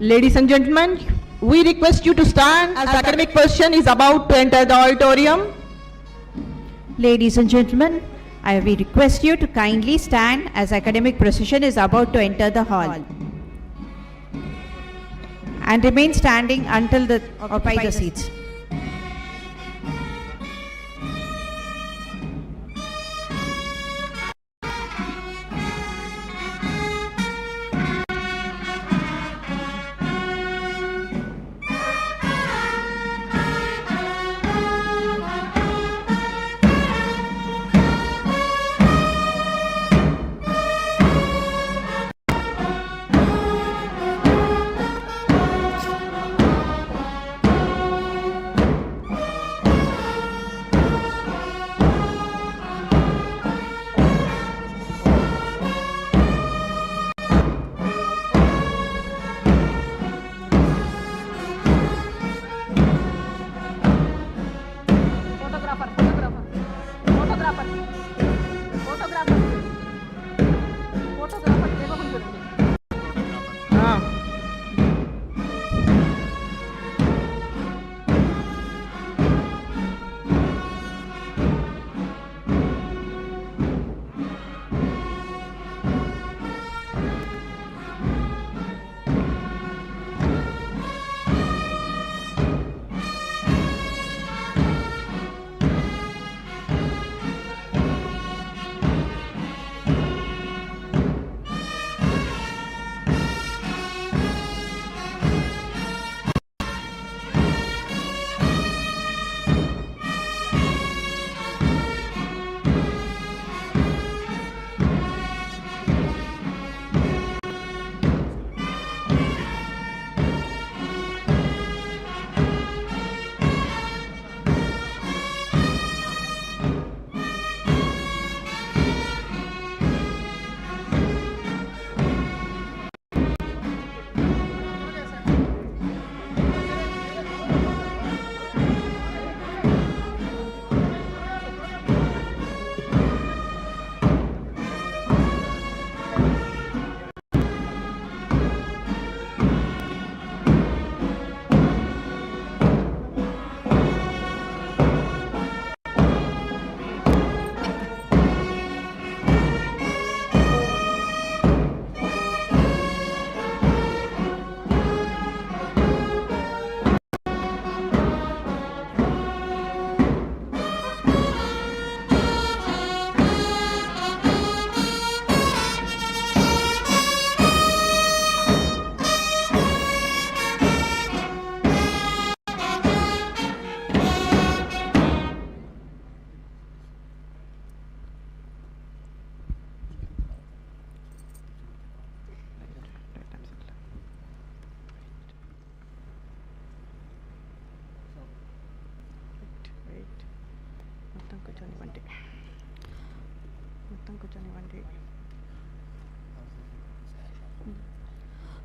Ladies and gentlemen, we request you to stand as the academic procession is about to enter the auditorium. Ladies and gentlemen, we request you to kindly stand as academic procession is about to enter the hall. And remain standing until the occupy the seats.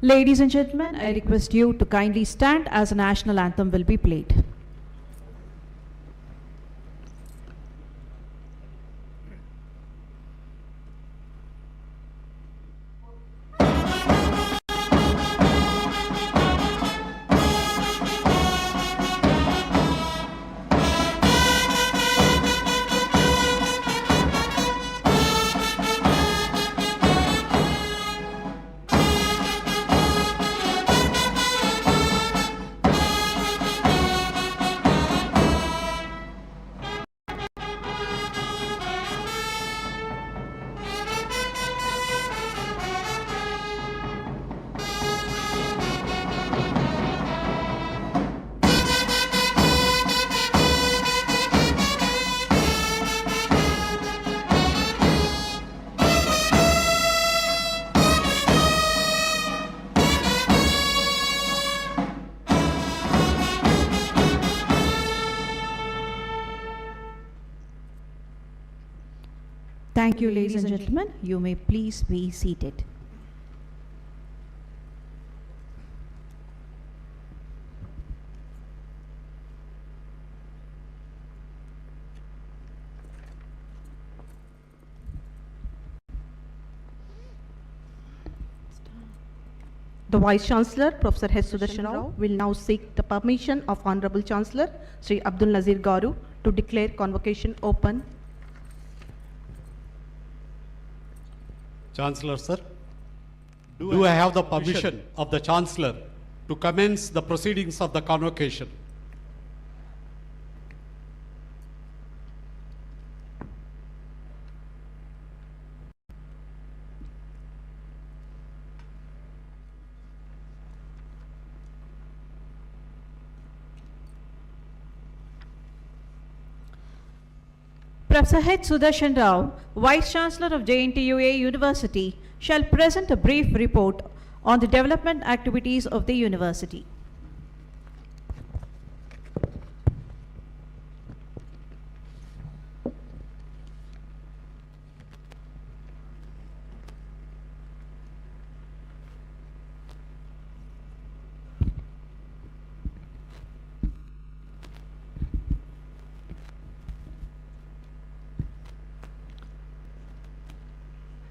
Ladies and gentlemen, I request you to kindly stand as a national anthem will be played. Thank you, ladies and gentlemen. You may please be seated. The Vice Chancellor, Professor H. Sudarshan Rao, will now seek the permission of Honorable Chancellor, Sri Abdul Nazir Garu, to declare convocation open. Chancellor, sir, do I have the permission of the Chancellor to commence the proceedings of the convocation? Professor H. Sudarshan Rao, Vice Chancellor of JNTUA University, shall present a brief report on the development activities of the university.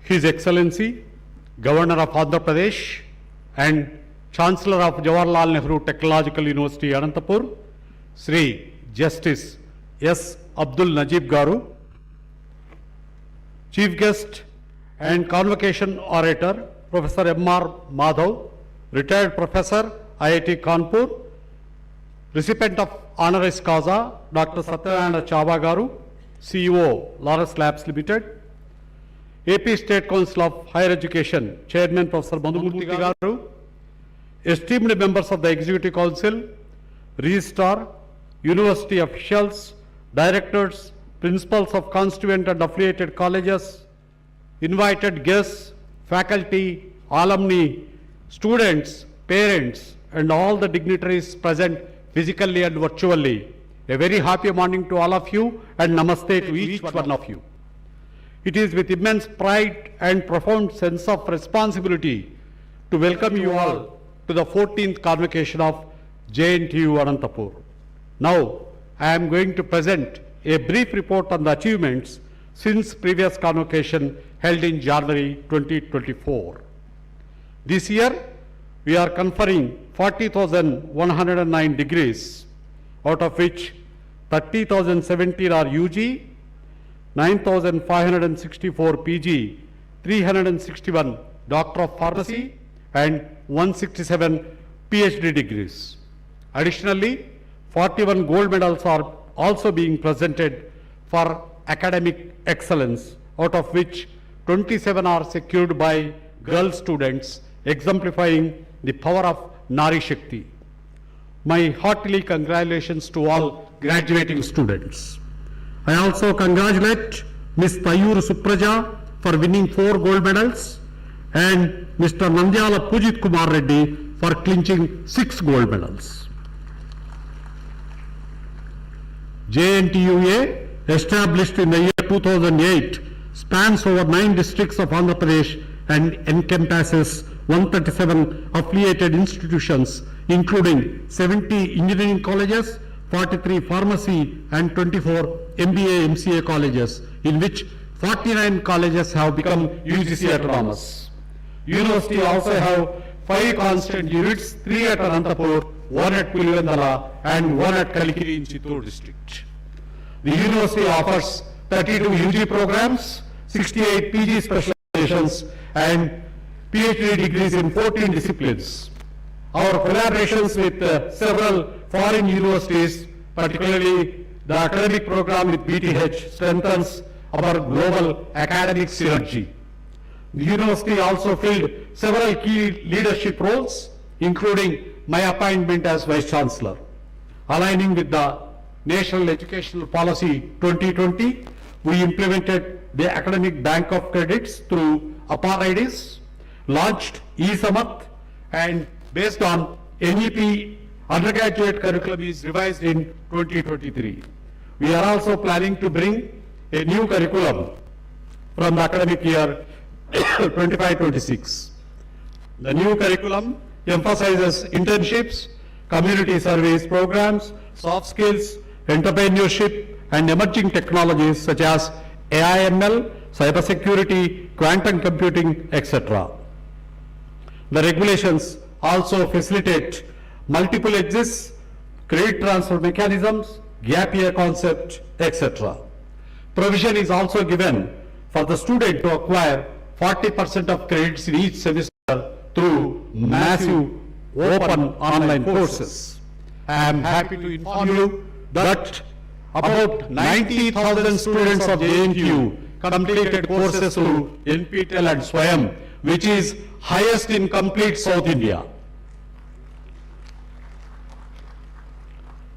His Excellency, Governor of Andhra Pradesh and Chancellor of Jawaharlal Nehru Technological University, Anantapur, Sri Justice S. Abdul Najib Garu, Chief Guest and Convocation Orator, Professor M.R. Madhav, Retired Professor, IIT Kanpur, Recipient of Honoris Causa, Dr. Satyanarayana Chava Garu, CEO, Laurus Labs Limited, AP State Council of Higher Education, Chairman Professor Madhumurthy Garu, esteemed members of the Executive Council, Registrar, University officials, directors, principals of constituent and affiliated colleges, invited guests, faculty, alumni, students, parents, and all the dignitaries present physically and virtually. A very happy morning to all of you and namaste to each one of you. It is with immense pride and profound sense of responsibility to welcome you all to the 14th convocation of JNTU Anantapur. Now, I am going to present a brief report on the achievements since previous convocation held in January 2024. This year, we are conferring 40,109 degrees, out of which 30,017 are UG, 9,564 PG, 361 Doctor of Pharmacy, and 167 PhD degrees. Additionally, 41 gold medals are also being presented for academic excellence, out of which 27 are secured by girl students, exemplifying the power of Nari Shakti. My heartily congratulations to all graduating students. I also congratulate Ms. Tayur Supraja for winning 4 gold medals and Mr. Nandyala Pujit Kumar Reddy for clinching 6 gold medals. JNTUA, established in the year 2008, spans over 9 districts of Andhra Pradesh and encompasses 137 affiliated institutions, including 70 engineering colleges, 43 pharmacy and 24 MBA, MCA colleges, in which 49 colleges have become UGC autonomous. University also have 5 constant units, 3 at Anantapur, 1 at Pulivandala and 1 at Kalikiri in Chittoor district. The university offers 32 UG programs, 68 PG specializations and PhD degrees in 14 disciplines. Our collaborations with several foreign universities, particularly the academic program with BTH, strengthens our global academic synergy. The university also filled several key leadership roles, including my appointment as Vice Chancellor. Aligning with the National Educational Policy 2020, we implemented the Academic Bank of Credits through APAR-IDs, launched eSamath, and based on NEP, undergraduate curriculum is revised in 2023. We are also planning to bring a new curriculum from the academic year 25-26. The new curriculum emphasizes internships, community service programs, soft skills, entrepreneurship, and emerging technologies such as AI/ML, cybersecurity, quantum computing, etc. The regulations also facilitate multiple exits, credit transfer mechanisms, gap year concept, etc. Provision is also given for the student to acquire 40% of credits in each semester through massive open online courses. I am happy to inform you that about 90,000 students of JNTU completed courses through NPTEL and SWAYAM, which is highest in complete South India.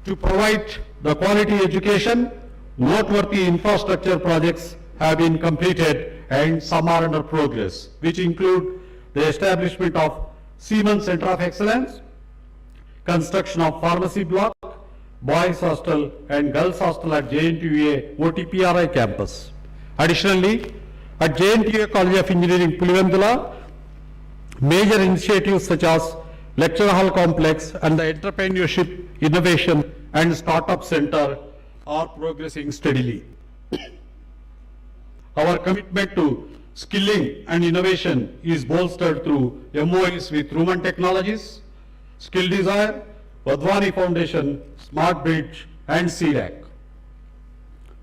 To provide the quality education, noteworthy infrastructure projects have been completed and some are under progress, which include the establishment of Siemens Center of Excellence, construction of pharmacy block, boys hostel and girls hostel at JNTUA OTPRI campus. Additionally, at JNTUA College of Engineering Pulivendula, major initiatives such as lecture hall complex and the entrepreneurship, innovation and startup center are progressing steadily. Our commitment to skilling and innovation is bolstered through MOUs with Ruman Technologies, Skill Desire, Vadvani Foundation, Smart Bridge and CDAC.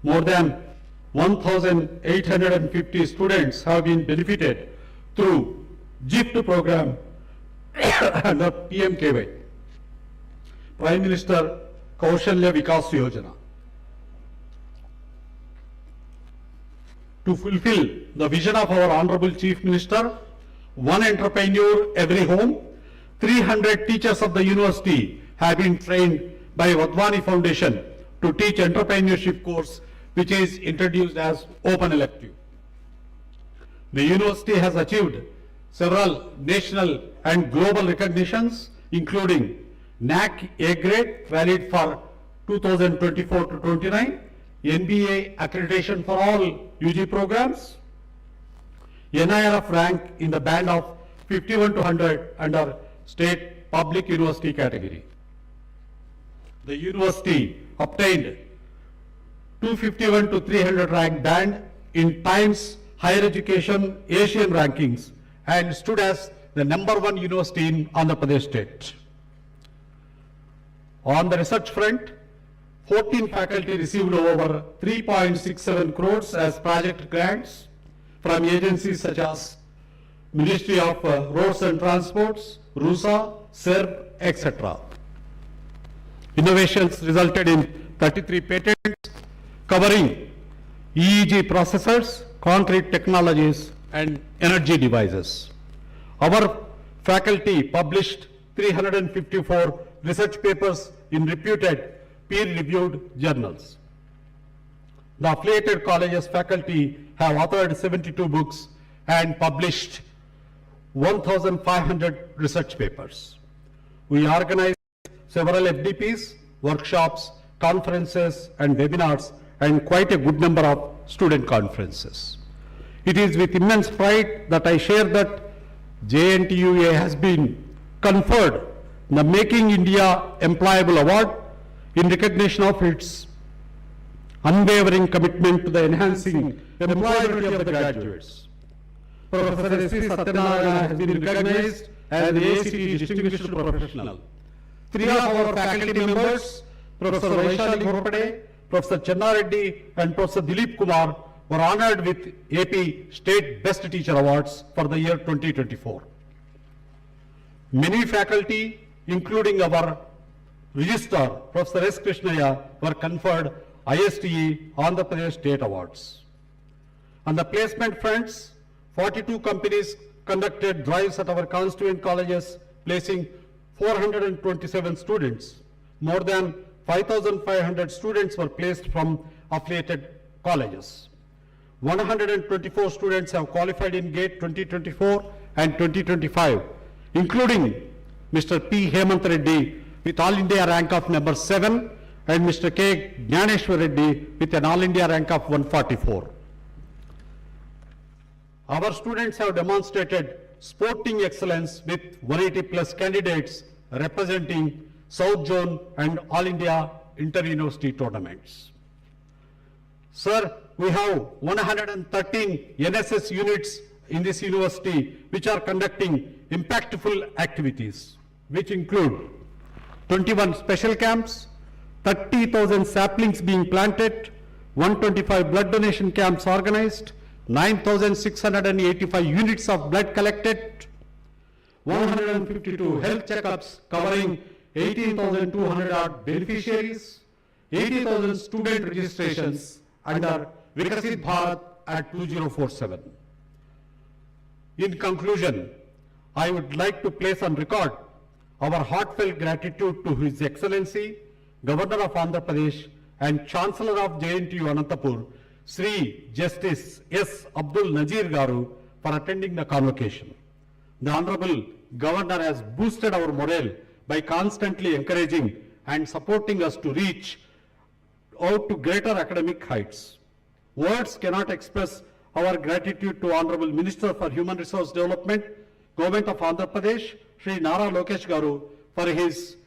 More than 1,850 students have been benefited through GIFT program under PMKY, Prime Minister Kaushalya Vikas Yojana. To fulfill the vision of our Honorable Chief Minister, one entrepreneur every home, 300 teachers of the university have been trained by Vadvani Foundation to teach entrepreneurship course, which is introduced as open elective. The university has achieved several national and global recognitions, including NAC A grade valid for 2024 to 29, NBA accreditation for all UG programs, NIRF rank in the band of 51 to 100 under state public university category. The university obtained 251 to 300 rank band in Times Higher Education Asian rankings and stood as the #1 university in Andhra Pradesh state. On the research front, 14 faculty received over 3.67 crores as project grants from agencies such as Ministry of Roads and Transports, RUSA, SERB, etc. Innovations resulted in 33 patents covering EEG processors, concrete technologies, and energy devices. Our faculty published 354 research papers in reputed peer-reviewed journals. The affiliated colleges faculty have authored 72 books and published 1,500 research papers. We organized several FDPs, workshops, conferences and webinars and quite a good number of student conferences. It is with immense pride that I share that JNTUA has been conferred the Making India Employable Award in recognition of its unwavering commitment to the enhancing employability of the graduates. Professor S.V. Satyanarayana has been recognized as the ACT Distinguished Professional. 3 of our faculty members, Professor Vaishali Ghorpade, Professor Channa Reddy and Professor Dilip Kumar were honored with AP State Best Teacher Awards for the year 2024. Many faculty, including our Registrar, Professor S. Krishnaya, were conferred ISTE Andhra Pradesh State Awards. On the placement fronts, 42 companies conducted drives at our constituent colleges, placing 427 students. More than 5,500 students were placed from affiliated colleges. 124 students have qualified in GATE 2024 and 2025, including Mr. P. Hemant Reddy with All India rank of number 7 and Mr. K. Jnaneshwar Reddy with an All India rank of 144. Our students have demonstrated sporting excellence with 180 plus candidates representing South Zone and All India inter-university tournaments. Sir, we have 113 NSS units in this university which are conducting impactful activities, which include 21 special camps, 30,000 saplings being planted, 125 blood donation camps organized, 9,685 units of blood collected, 152 health checkups covering 18,200 odd beneficiaries, 80,000 student registrations under Vikasit Bharat at 2047. In conclusion, I would like to place on record our heartfelt gratitude to His Excellency, Governor of Andhra Pradesh and Chancellor of JNTUA Anantapur, Sri Justice S. Abdul Nazir Garu, for attending the convocation. The Honorable Governor has boosted our morale by constantly encouraging and supporting us to reach out to greater academic heights. Words cannot express our gratitude to Honorable Minister for Human Resource Development, Government of Andhra Pradesh, Sri Nara Lokesh Garu, for his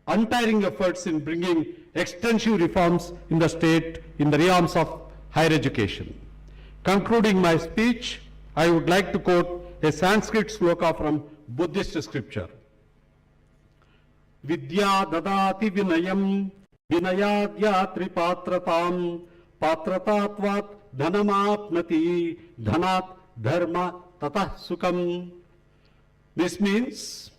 untiring efforts in bringing extensive reforms in the state in the realms of higher education. Concluding my speech, I would like to quote a Sanskrit sloka from Buddhist scripture. Vidya dadati vinayam, vinayadya tripatratam, patratatvat dhanamapnati, dhanat dharma tatah sukham. This means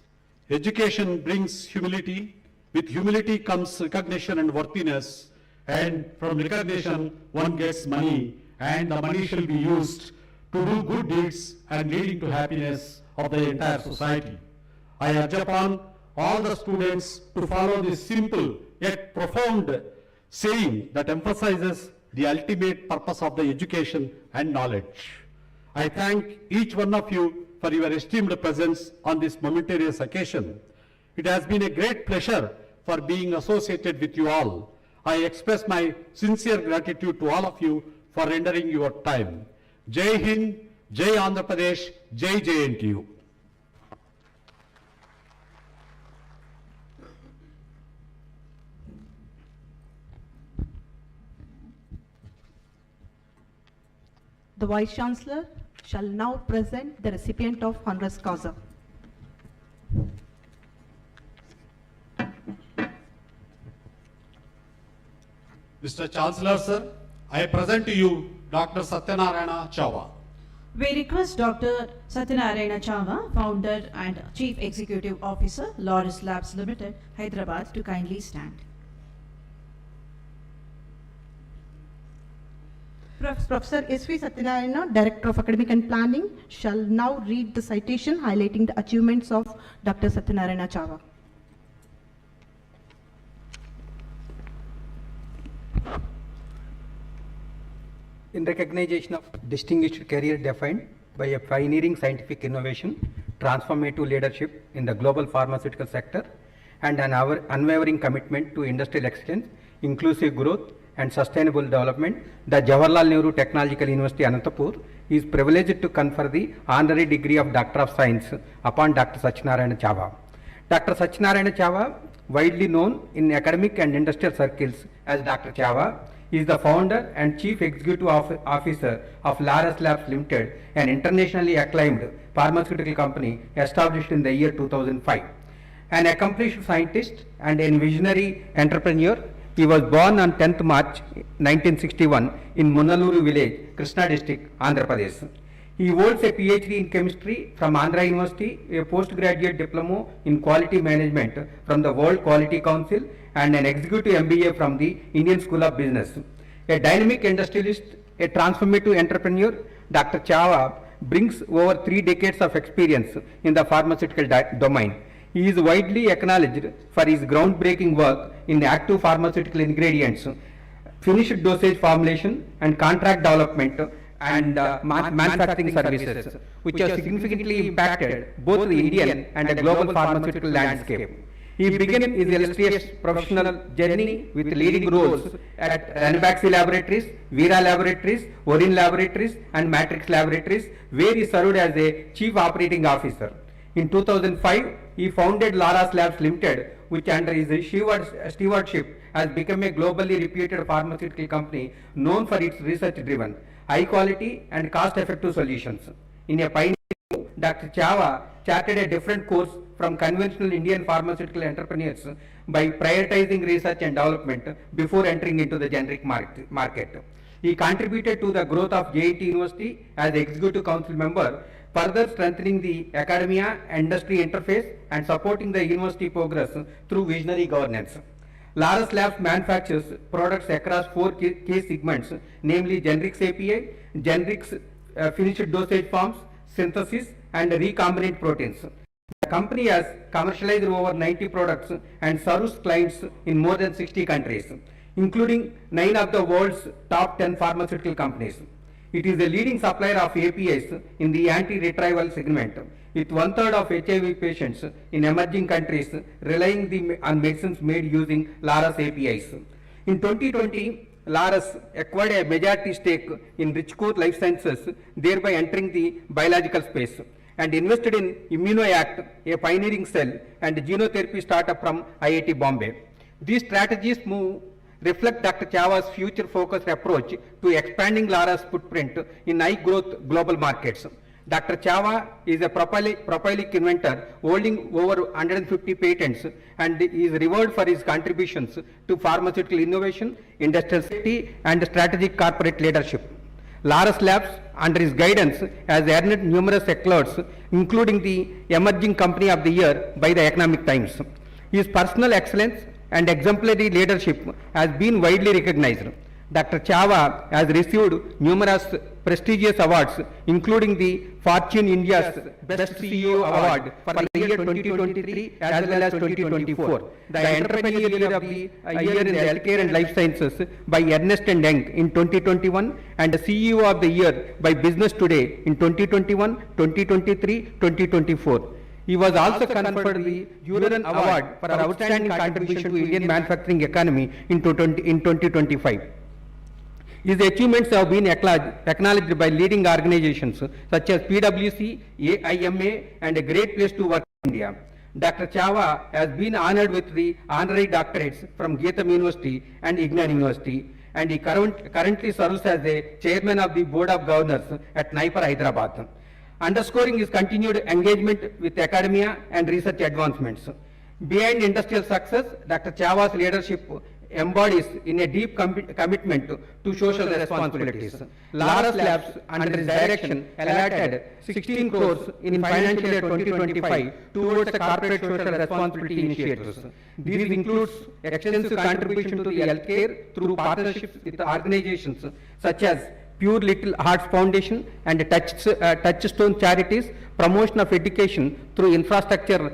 education brings humility. With humility comes recognition and worthiness, and from recognition one gets money, and the money shall be used to do good deeds and leading to happiness of the entire society. I urge upon all the students to follow this simple yet profound saying that emphasizes the ultimate purpose of the education and knowledge. I thank each one of you for your esteemed presence on this momentous occasion. It has been a great pleasure for being associated with you all. I express my sincere gratitude to all of you for rendering your time. Jai Hind, Jai Andhra Pradesh, Jai JNTU. The Vice Chancellor shall now present the recipient of honoris causa. Mr. Chancellor, sir, I present to you Dr. Satyanarayana Chava. We request Dr. Satyanarayana Chava, Founder and Chief Executive Officer, Laurus Labs Limited, Hyderabad, to kindly stand. Professor S.V. Satyanarayana, Director of Academic and Planning, shall now read the citation highlighting the achievements of Dr. Satyanarayana Chava. In recognition of distinguished career defined by a pioneering scientific innovation, transformative leadership in the global pharmaceutical sector, and an unwavering commitment to industrial excellence, inclusive growth, and sustainable development, the Jawaharlal Nehru Technological University, Anantapur, is privileged to confer the honorary degree of Doctor of Science upon Dr. Satyanarayana Chava. Dr. Satyanarayana Chava, widely known in academic and industrial circles as Dr. Chava, is the founder and chief executive officer of Laurus Labs Limited, an internationally acclaimed pharmaceutical company established in the year 2005. An accomplished scientist and a visionary entrepreneur, he was born on 10th March 1961 in Munaluru village, Krishna district, Andhra Pradesh. He holds a PhD in chemistry from Andhra University, a postgraduate diploma in quality management from the World Quality Council, and an executive MBA from the Indian School of Business. A dynamic industrialist, a transformative entrepreneur, Dr. Chava brings over 3 decades of experience in the pharmaceutical domain. He is widely acknowledged for his groundbreaking work in active pharmaceutical ingredients, finished dosage formulation, and contract development and manufacturing services, which have significantly impacted both the Indian and the global pharmaceutical landscape. He began his illustrious professional journey with leading roles at Ranbaxy Laboratories, Veera Laboratories, Orin Laboratories, and Matrix Laboratories, where he served as a Chief Operating Officer. In 2005, he founded Laurus Labs Limited, which under his stewardship has become a globally reputed pharmaceutical company known for its research-driven, high-quality and cost-effective solutions. In a pioneering move, Dr. Chava charted a different course from conventional Indian pharmaceutical entrepreneurs by prioritizing research and development before entering into the generic market. He contributed to the growth of JNTUA University as Executive Council member, further strengthening the academia industry interface and supporting the university progress through visionary governance. Laurus Labs manufactures products across 4 key segments, namely generics API, generics finished dosage forms, synthesis, and recombinant proteins. The company has commercialized over 90 products and serves clients in more than 60 countries, including 9 of the world's top 10 pharmaceutical companies. It is a leading supplier of APIs in the antiretroviral segment, with 1/3 of HIV patients in emerging countries relying on medicines made using Laurus APIs. In 2020, Laurus acquired a majority stake in Richcore Life Sciences, thereby entering the biological space, and invested in ImmunoAct, a pioneering cell and genotherapy startup from IIT Bombay. These strategies reflect Dr. Chava's future-focused approach to expanding Laurus' footprint in high-growth global markets. Dr. Chava is a prolific inventor holding over 150 patents and is revered for his contributions to pharmaceutical innovation, industrial safety, and strategic corporate leadership. Laurus Labs, under his guidance, has earned numerous accolades, including the Emerging Company of the Year by the Economic Times. His personal excellence and exemplary leadership has been widely recognized. Dr. Chava has received numerous prestigious awards, including the Fortune India's Best CEO Award for the year 2023 as well as 2024, the Entrepreneurial Year of the Year in the Healthcare and Life Sciences by Ernst & Young in 2021, and the CEO of the Year by Business Today in 2021, 2023, 2024. He was also conferred the Huron Award for outstanding contribution to Indian manufacturing economy in 2025. His achievements have been acknowledged by leading organizations such as PwC, AIMA, and a Great Place to Work in India. Dr. Chava has been honored with the honorary doctorates from Geetham University and Ignan University, and he currently serves as a chairman of the Board of Governors at NIPER, Hyderabad, underscoring his continued engagement with academia and research advancements. Behind industrial success, Dr. Chava's leadership embodies in a deep commitment to social responsibilities. Laurus Labs, under his direction, allotted 16 crores in financial year 2025 towards the corporate social responsibility initiatives. This includes extensive contribution to the healthcare through partnerships with organizations such as Pure Little Hearts Foundation and Touchstone Charities, promotion of education through infrastructure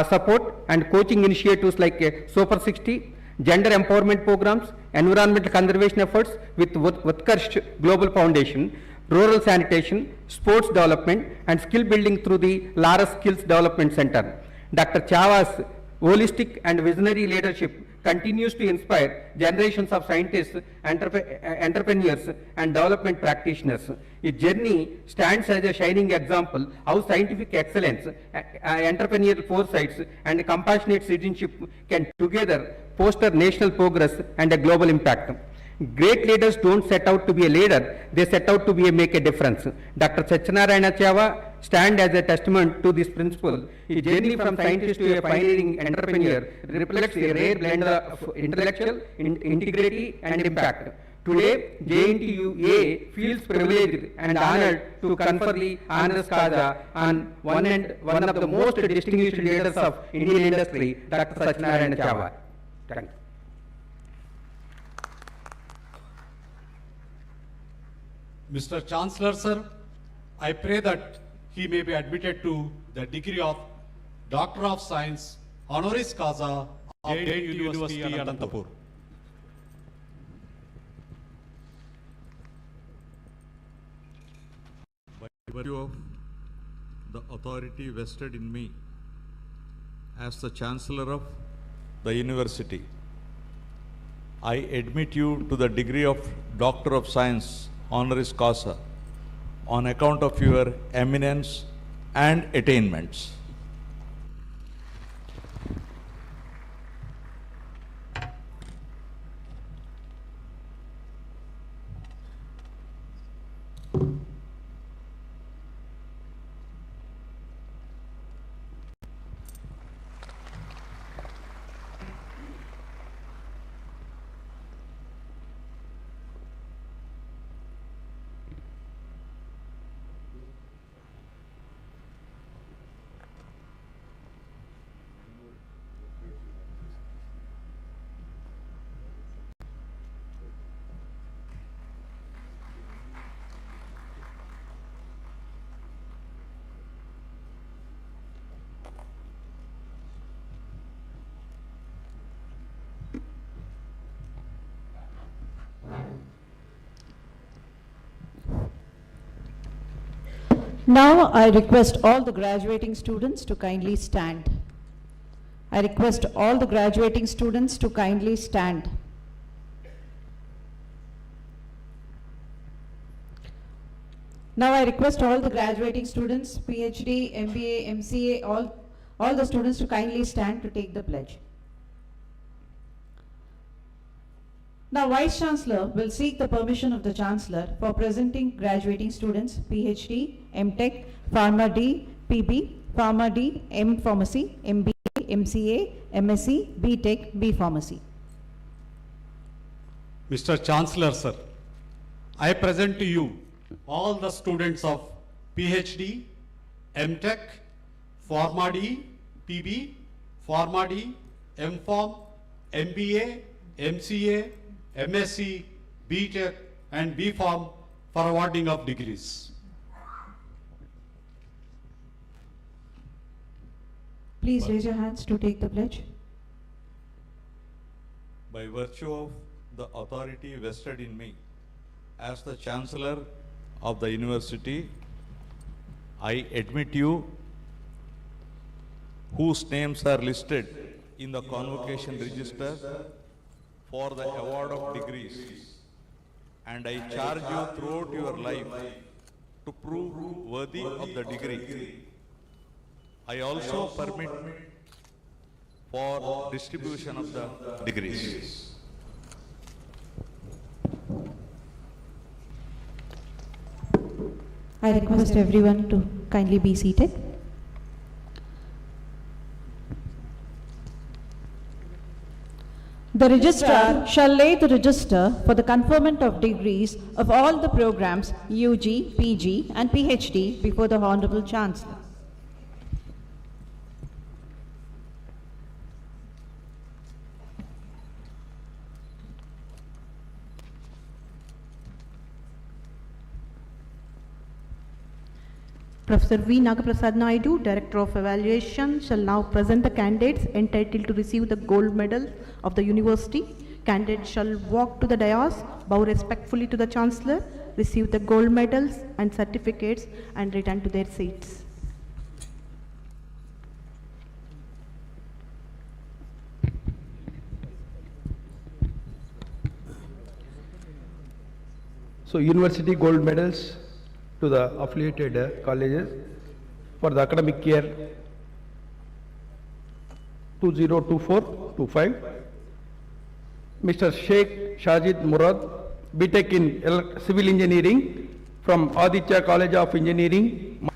support and coaching initiatives like Super 60, gender empowerment programs, environmental conservation efforts with Utkarsh Global Foundation, rural sanitation, sports development, and skill building through the Laurus Skills Development Center. Dr. Chava's holistic and visionary leadership continues to inspire generations of scientists, entrepreneurs, and development practitioners. His journey stands as a shining example how scientific excellence, entrepreneurial foresights, and compassionate citizenship can together foster national progress and a global impact. Great leaders don't set out to be a leader, they set out to make a difference. Dr. Satyanarayana Chava stands as a testament to this principle. His journey from scientist to a pioneering entrepreneur reflects a rare blend of intellectual integrity and impact. Today, JNTUA feels privileged and honored to confer the honoris causa on one of the most distinguished leaders of Indian industry, Dr. Satyanarayana Chava. Thank you. Mr. Chancellor, sir, I pray that he may be admitted to the degree of Doctor of Science, honoris causa of JNTUA University, Anantapur. By virtue of the authority vested in me as the Chancellor of the University, I admit you to the degree of Doctor of Science, honoris causa, on account of your eminence and attainments. Now I request all the graduating students to kindly stand. I request all the graduating students to kindly stand. Now I request all the graduating students, PhD, MBA, MCA, all the students to kindly stand to take the pledge. Now Vice Chancellor will seek the permission of the Chancellor for presenting graduating students, PhD, MTech, Pharma D, PB, Pharma D, M Pharmacy, MBA, MCA, MSc, BTech, B Pharmacy. Mr. Chancellor, sir, I present to you all the students of PhD, MTech, Pharma D, PB, Pharma D, MPharm, MBA, MCA, MSc, BTech and BPharm for awarding of degrees. Please raise your hands to take the pledge. By virtue of the authority vested in me as the Chancellor of the University, I admit you whose names are listed in the Convocation register for the award of degrees, and I charge you throughout your life to prove worthy of the degree. I also permit for distribution of the degrees. I request everyone to kindly be seated. The registrar shall lay the register for the conferment of degrees of all the programs UG, PG and PhD before the Honorable Chancellor. Professor V. Nagaprasad Naidu, Director of Evaluation, shall now present the candidates entitled to receive the gold medal of the University. Candidates shall walk to the dais, bow respectfully to the Chancellor, receive the gold medals and certificates and return to their seats. So university gold medals to the affiliated colleges for the academic year 2024-25. Mr. Sheikh Shajid Murad, BTech in Civil Engineering from Aditya College of Engineering.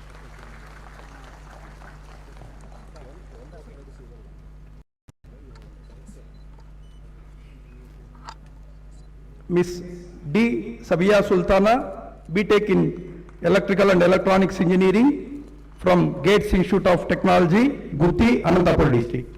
Miss D. Sabia Sultana, BTech in Electrical and Electronics Engineering from Gates Institute of Technology, Guti, Anantapur district.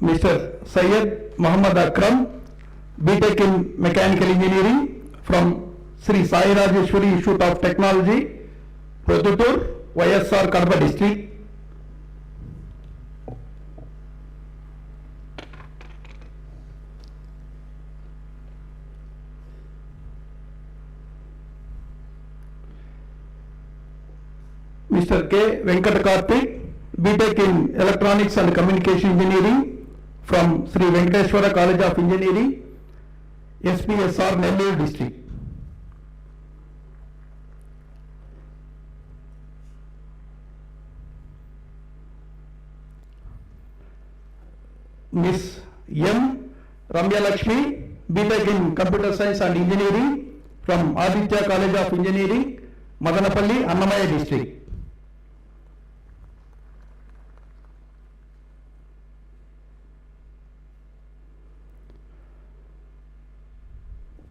Mr. Syed Muhammad Akram, BTech in Mechanical Engineering from Sri Sai Rajeshwari Institute of Technology, Protutur, YSR Kadapa district. Mr. K. Venkat Karthik, BTech in Electronics and Communication Engineering from Sri Venkateshwara College of Engineering, SPSR Nellore district. Miss M. Ramya Lakshmi, BTech in Computer Science and Engineering from Aditya College of Engineering, Madanapalli, Annamaya district.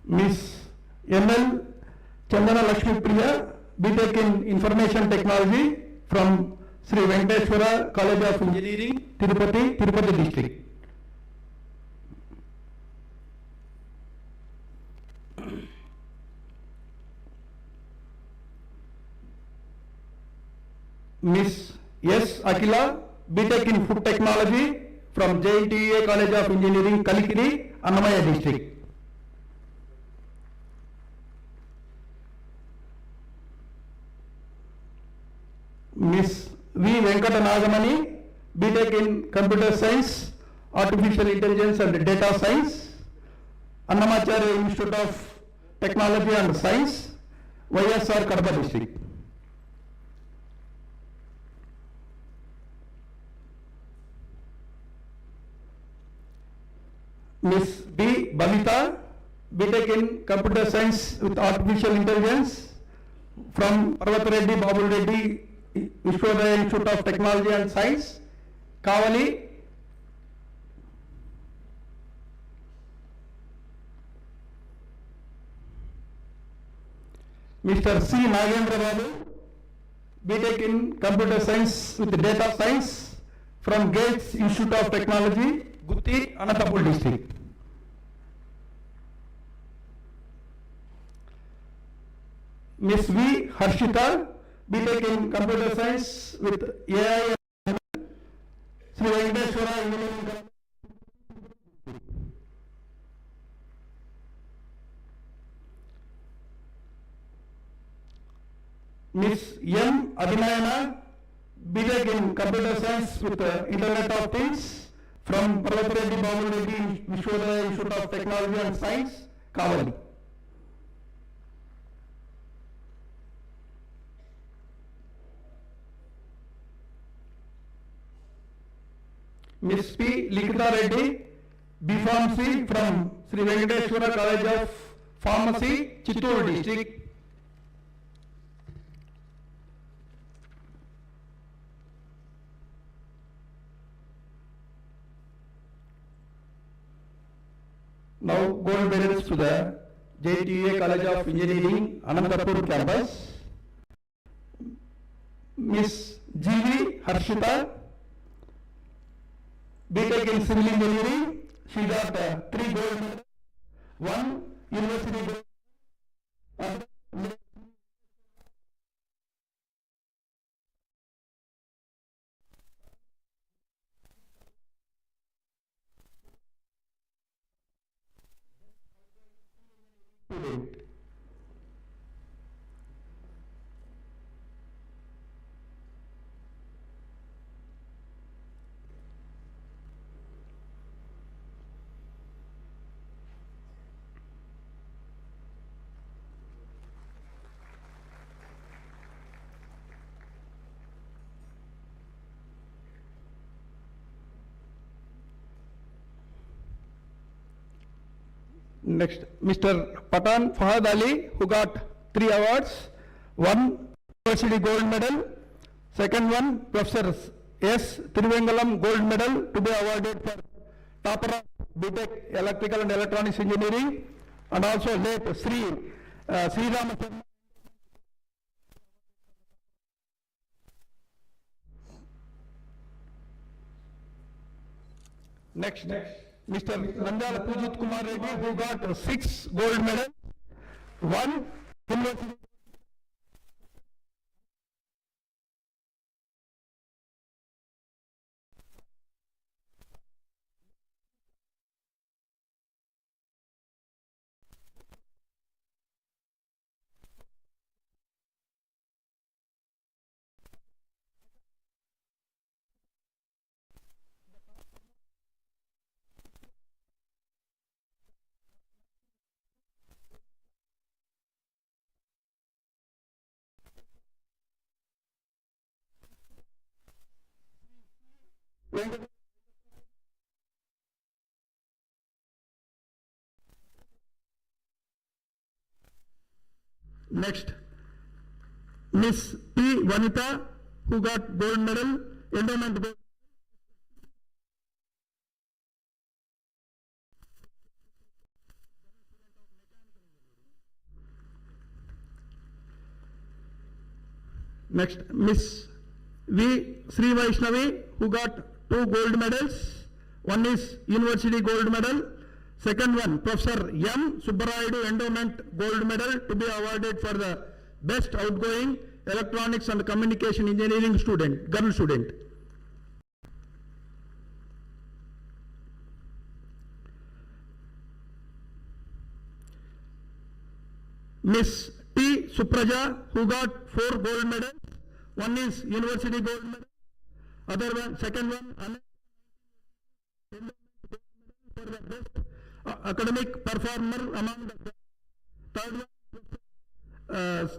Miss M.L. Chandana Lakshmi Priya, BTech in Information Technology from Sri Venkateshwara College of Engineering, Tirupati district. Miss S. Akila, BTech in Food Technology from JNTUA College of Engineering, Kalikiri, Annamaya district. Miss V. Venkata Nagamani, BTech in Computer Science, Artificial Intelligence and Data Science, Annamacharya Institute of Technology and Science, YSR Kadapa district. Miss B. Bhavita, BTech in Computer Science with Artificial Intelligence from Parvat Reddy Babul Reddy Vishwadaya Institute of Technology and Science, Kavali. Mr. C. Nagendra Babu, BTech in Computer Science with Data Science from Gates Institute of Technology, Gutti, Anantapur district. Miss V. Harshita, BTech in Computer Science with AI and ML, Sri Venkateshwara Engineering College. Miss M. Abhinayana, BTech in Computer Science with Internet of Things from Parvat Reddy Babul Reddy Vishwadaya Institute of Technology and Science, Kavali. Miss P. Likita Reddy, B.Pharmacy from Sri Venkateshwara College of Pharmacy, Chittoor district. Now gold medals to the JNTUA College of Engineering, Anantapur campus. Miss G.V. Harshita, BTech in Civil Engineering, she got 3 gold medals, 1 university gold, and next, Mr. Patan Fahad Ali, who got 3 awards, 1 University Gold Medal, second one Professor S. Thiruvengalam Gold Medal to be awarded for topper of BTech Electrical and Electronics Engineering, and also late Sri Ramaswamy. Next, Mr. Nandal Pujit Kumar Reddy, who got 6 gold medals, 1 university. Next, Miss P. Vanita, who got gold medal, endowment gold. Next, Miss V. Sri Vaishnavi, who got 2 gold medals. One is University Gold Medal. Second one, Professor M. Subbarayadu Endowment Gold Medal to be awarded for the best outgoing Electronics and Communication Engineering student, girl student. Miss T. Supraja, who got 4 gold medals. One is university gold medal. Other one, second one, for the best academic performer among the third one,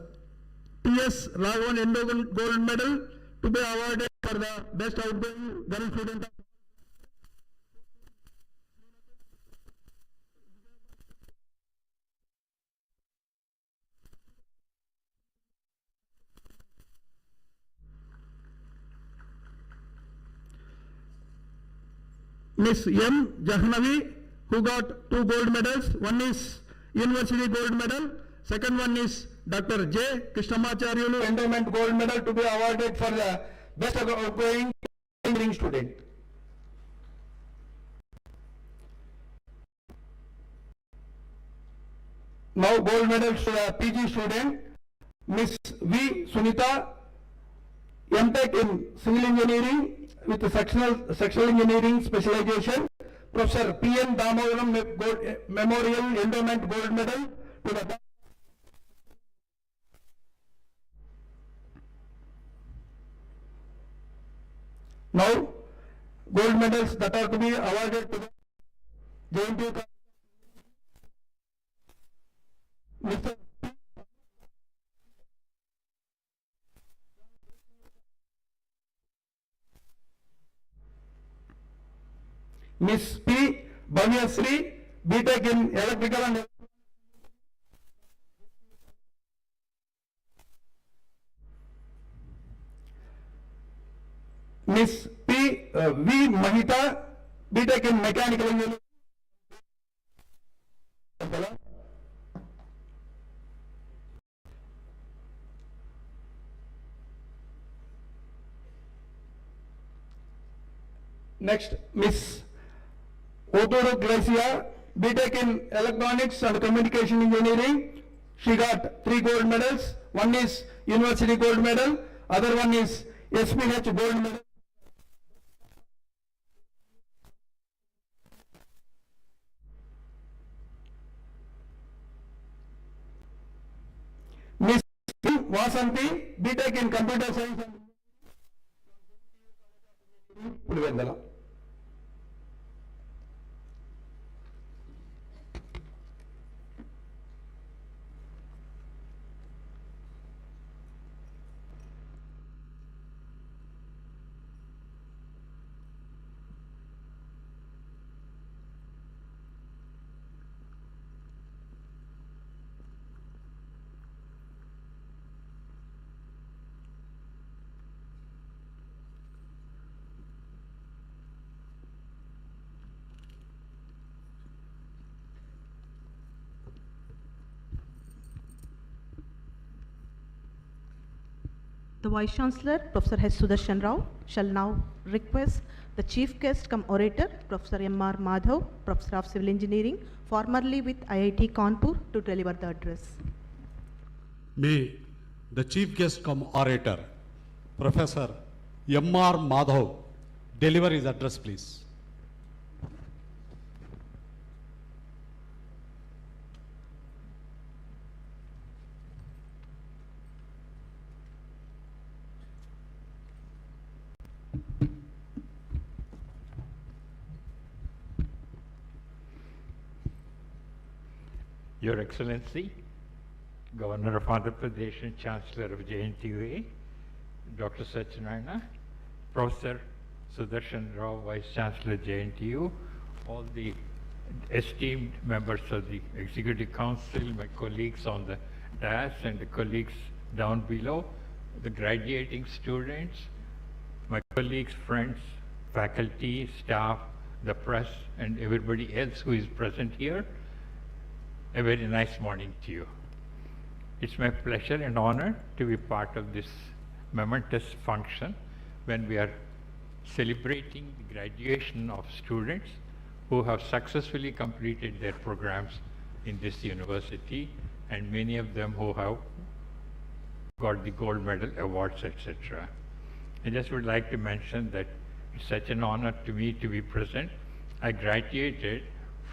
T.S. Raghavan Endogan gold medal to be awarded for the best outgoing girl student. Miss M. Jahnavi, who got 2 gold medals. One is university gold medal. Second one is Dr. J. Krishnamacharyulu endowment gold medal to be awarded for the best outgoing engineering student. Now gold medals to the PG student. Miss V. Sunita, MTech in civil engineering with the sectional engineering specialization. Professor P.N. Damodaram Memorial Endowment Gold Medal to the now gold medals that are to be awarded to the JNTUA Mr. Miss P. Bhavyasri, BTech in Electrical and Miss P. V. Mahita, BTech in Mechanical Engineering. Next, Miss Otoro Gracia, BTech in Electronics and Communication Engineering. She got 3 gold medals. One is University Gold Medal. Other one is SPH Gold Medal. Miss Vasanti, BTech in Computer Science and Pulivendala. The Vice Chancellor, Professor H. Sudarshan Rao, shall now request the Chief Guest cum Orator, Professor M.R. Madhav, Professor of Civil Engineering, formerly with IIT Kanpur, to deliver the address. May the Chief Guest cum Orator, Professor M.R. Madhav, deliver his address, please. Your Excellency, Governor of Andhra Pradesh and Chancellor of JNTUA, Dr. Satyanarayana, Professor Sudarshan Rao, Vice Chancellor JNTU, all the esteemed members of the Executive Council, my colleagues on the dais and the colleagues down below, the graduating students, my colleagues, friends, faculty, staff, the press, and everybody else who is present here. A very nice morning to you. It's my pleasure and honor to be part of this momentous function when we are celebrating the graduation of students who have successfully completed their programs in this university, and many of them who have got the gold medal awards, etc. I just would like to mention that it's such an honor to me to be present. I graduated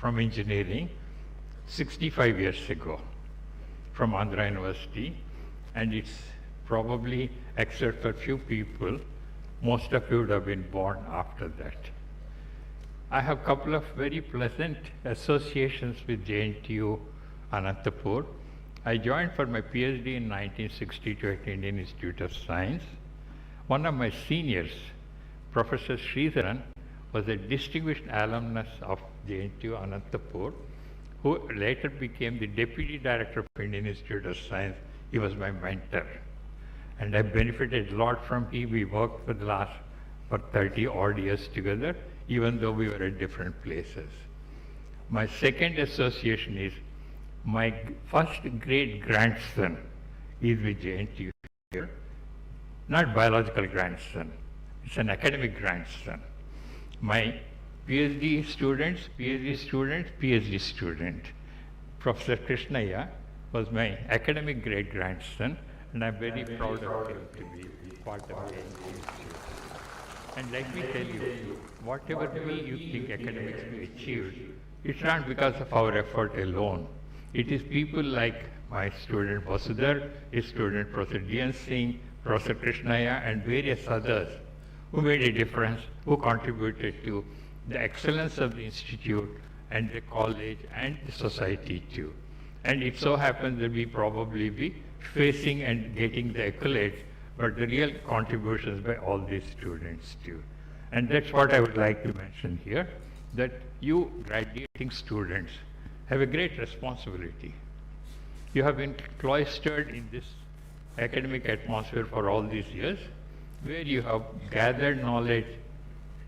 from engineering 65 years ago from Andhra University, and it's probably, except for few people, most of you would have been born after that. I have a couple of very pleasant associations with JNTU Anantapur. I joined for my PhD in 1962 at Indian Institute of Science. One of my seniors, Professor Sridharan, was a distinguished alumnus of JNTU Anantapur, who later became the Deputy Director of Indian Institute of Science. He was my mentor. And I benefited a lot from him. We worked for the last 30 odd years together, even though we were at different places. My second association is my first great grandson is with JNTU here. Not biological grandson, it's an academic grandson. My PhD student, Professor Krishnaya was my academic great grandson, and I'm very proud of him to be part of JNTU. And let me tell you, whatever way you think academics we achieved, it's not because of our effort alone. It is people like my student Vasudhar, his student Professor D.N. Singh, Professor Krishnaya, and various others who made a difference, who contributed to the excellence of the institute and the college and the society too. And it so happens that we probably be facing and getting the accolades, but the real contributions by all these students too. And that's what I would like to mention here, that you graduating students have a great responsibility. You have been cloistered in this academic atmosphere for all these years, where you have gathered knowledge,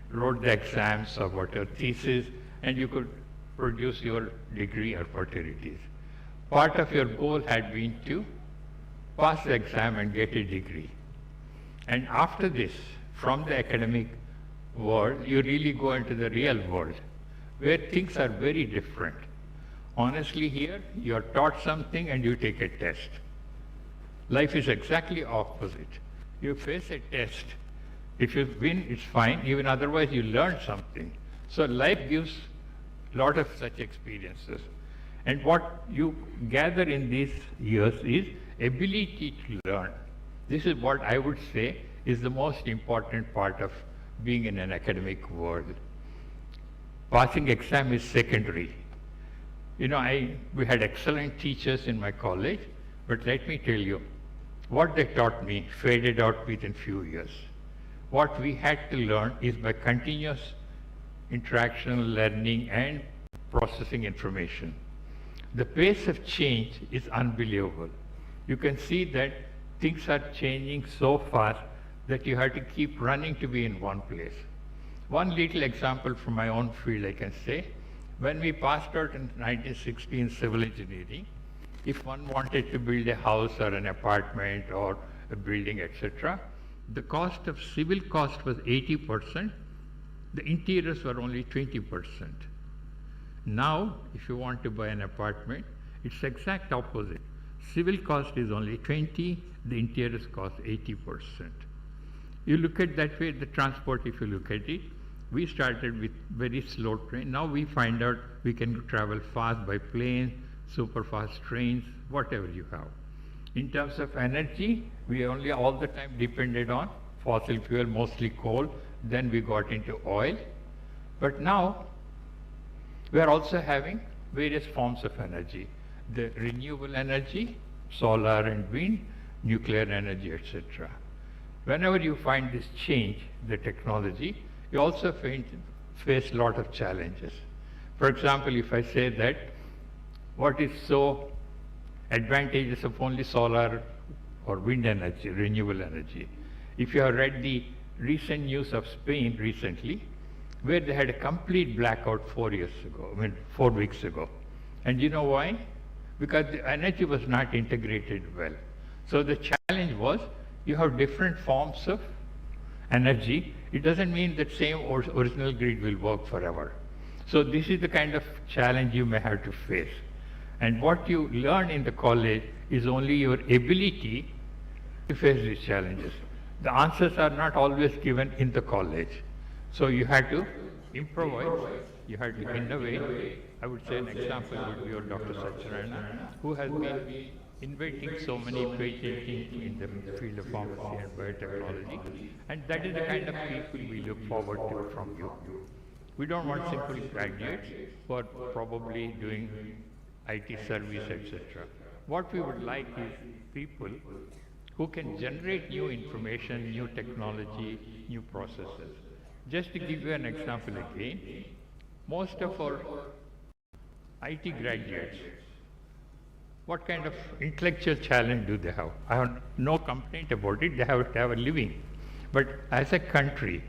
wrote the exams or whatever thesis, and you could produce your degree or fraternities. Part of your goal had been to pass the exam and get a degree. And after this, from the academic world, you really go into the real world, where things are very different. Honestly, here, you are taught something and you take a test. Life is exactly opposite. You face a test. If you win, it's fine. Even otherwise, you learn something. So life gives a lot of such experiences. And what you gather in these years is ability to learn. This is what I would say is the most important part of being in an academic world. Passing exam is secondary. You know, we had excellent teachers in my college, but let me tell you, what they taught me faded out within few years. What we had to learn is by continuous interaction, learning, and processing information. The pace of change is unbelievable. You can see that things are changing so fast that you have to keep running to be in one place. One little example from my own field I can say, when we passed out in 1960 in civil engineering, if one wanted to build a house or an apartment or a building, etc., the cost of civil cost was 80%, the interiors were only 20%. Now, if you want to buy an apartment, it's the exact opposite. Civil cost is only 20, the interiors cost 80%. You look at that way, the transport, if you look at it, we started with very slow train. Now we find out we can travel fast by plane, super fast trains, whatever you have. In terms of energy, we only all the time depended on fossil fuel, mostly coal. Then we got into oil. But now, we are also having various forms of energy. The renewable energy, solar and wind, nuclear energy, etc. Whenever you find this change, the technology, you also face a lot of challenges. For example, if I say that what is so advantageous of only solar or wind energy, renewable energy. If you have read the recent news of Spain recently, where they had a complete blackout 4 weeks ago. And you know why? Because the energy was not integrated well. So the challenge was, you have different forms of energy. It doesn't mean that same original grid will work forever. So this is the kind of challenge you may have to face. And what you learn in the college is only your ability to face these challenges. The answers are not always given in the college. So you had to improvise, you had to innovate. I would say an example would be your Dr. Satyanarayana, who has been inventing so many patenting in the field of pharmacy and biotechnology. And that is the kind of people we look forward to from you. We don't want simple graduates who are probably doing IT service, etc. What we would like is people who can generate new information, new technology, new processes. Just to give you an example again, most of our IT graduates, what kind of intellectual challenge do they have? I have no complaint about it, they have to have a living. But as a country,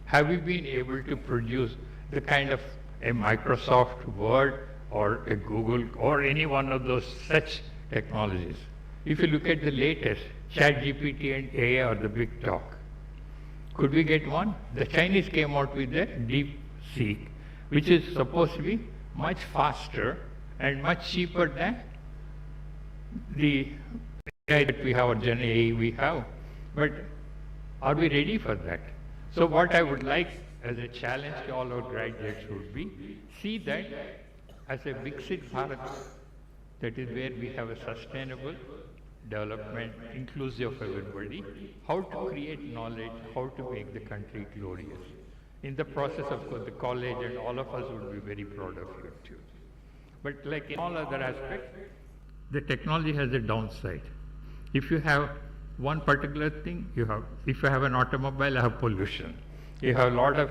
have we been able to produce the kind of a Microsoft Word or a Google or any one of those such technologies? If you look at the latest, ChatGPT and AI are the big talk. Could we get one? The Chinese came out with the DeepSeek, which is supposed to be much faster and much cheaper than the AI that we have or Gen AI we have. But are we ready for that? So what I would like as a challenge to all our graduates would be, see that as a Viksit Bharat, that is where we have a sustainable development, inclusive of everybody, how to create knowledge, how to make the country glorious. In the process, of course, the college and all of us would be very proud of you too. But like in all other aspects, the technology has a downside. If you have one particular thing, if you have an automobile, I have pollution. You have a lot of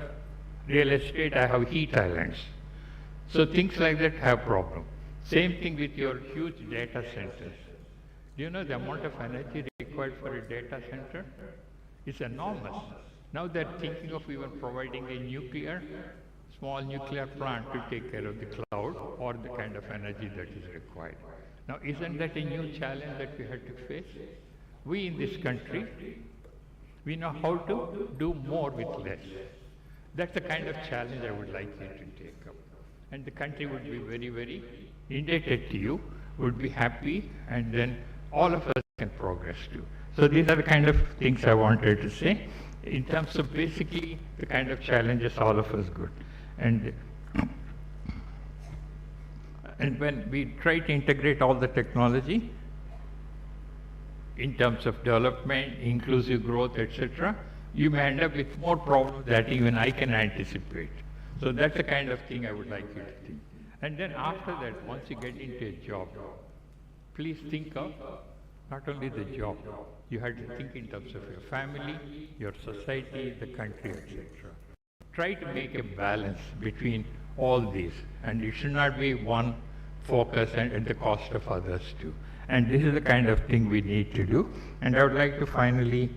real estate, I have heat islands. So things like that have problem. Same thing with your huge data centers. Do you know the amount of energy required for a data center? It's enormous. Now they're thinking of even providing a small nuclear plant to take care of the cloud or the kind of energy that is required. Now isn't that a new challenge that we had to face? We in this country, we know how to do more with less. That's the kind of challenge I would like you to take up. And the country would be very, very indebted to you, would be happy, and then all of us can progress too. So these are the kind of things I wanted to say. In terms of basically the kind of challenges all of us good. And when we try to integrate all the technology in terms of development, inclusive growth, etc., you may end up with more problems that even I can anticipate. So that's the kind of thing I would like you to think. And then after that, once you get into a job, please think of not only the job, you have to think in terms of your family, your society, the country, etc. Try to make a balance between all these, and it should not be one focus and at the cost of others too. And this is the kind of thing we need to do. And I would like to finally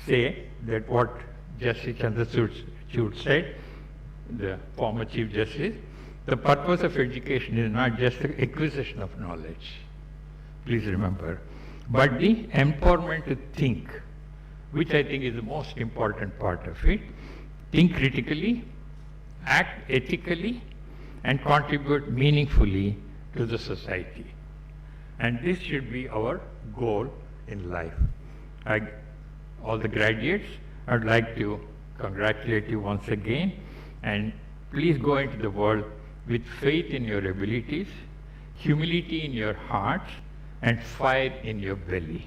say that what Justice Chandrachud said, the former Chief Justice, the purpose of education is not just the acquisition of knowledge, please remember, but the empowerment to think, which I think is the most important part of it. Think critically, act ethically, and contribute meaningfully to the society. And this should be our goal in life. All the graduates, I would like to congratulate you once again, and please go into the world with faith in your abilities, humility in your hearts, and fire in your belly.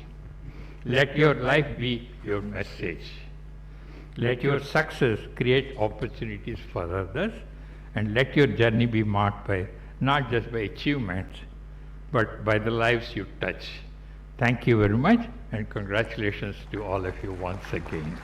Let your life be your message. Let your success create opportunities for others, and let your journey be marked by not just by achievements, but by the lives you touch. Thank you very much, and congratulations to all of you once again.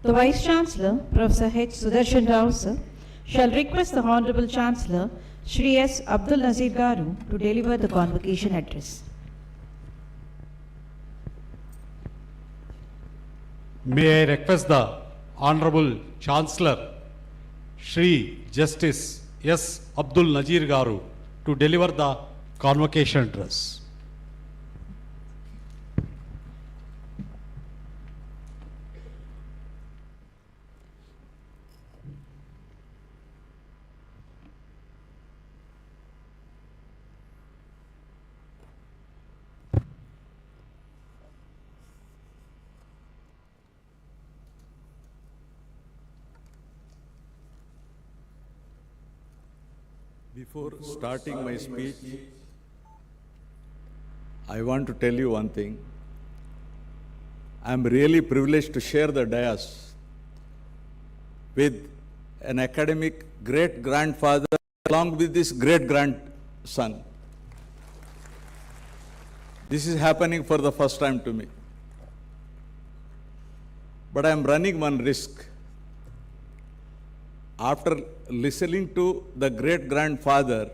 The Vice Chancellor, Professor H. Sudarshan Rao, sir, shall request the Honorable Chancellor, Shri S. Abdul Nazir Garu, to deliver the convocation address. May I request the Honorable Chancellor, Shri Justice S. Abdul Nazir Garu to deliver the convocation address. Before starting my speech, I want to tell you one thing. I am really privileged to share the dais with an academic great-grandfather along with this great-grandson. This is happening for the first time to me. But I am running one risk. After listening to the great-grandfather,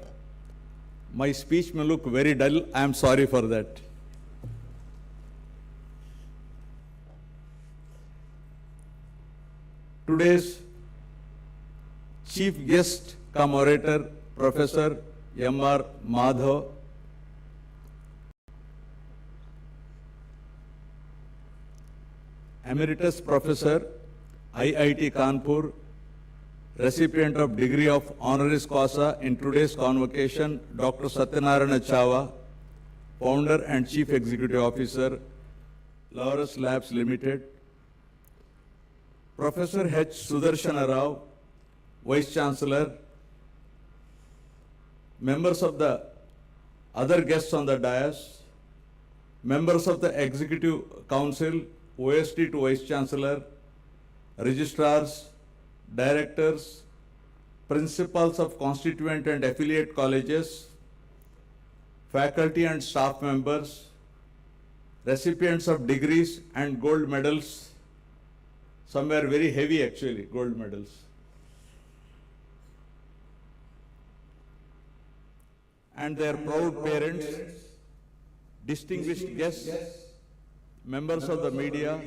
my speech may look very dull. I am sorry for that. Today's chief guest cum orator, Professor M.R. Madhav, Emeritus Professor, IIT Kanpur, recipient of degree of honoris causa in today's convocation, Dr. Satyanarayana Chava, founder and chief executive officer, Laurus Labs Limited, Professor H. Sudarshana Rao, Vice Chancellor, members of the other guests on the dais, members of the Executive Council, OST to Vice Chancellor, registrars, directors, principals of constituent and affiliate colleges, faculty and staff members, recipients of degrees and gold medals. Some were very heavy actually, gold medals. And their proud parents, distinguished guests, members of the media,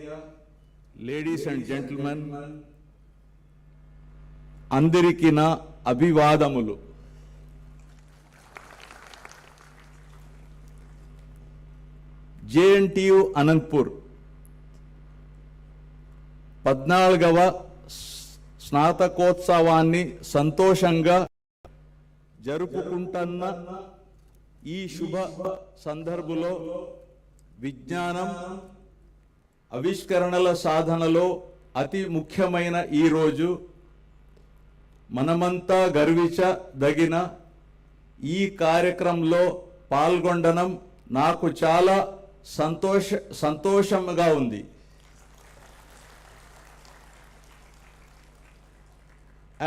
ladies and gentlemen, అందరికీ నా అభివాదములు. JNTU Anantapur 14వ స్నాతకోత్సవాన్ని సంతోషంగా జరుపుకుంటున్న ఈ శుభ సందర్భంలో విజ్ఞానం ఆవిష్కరణల సాధనలో అతి ముఖ్యమైన ఈ రోజు మనమంతా గర్వించదగిన ఈ కార్యక్రమంలో పాల్గొనడం నాకు చాలా సంతోషంగా ఉంది.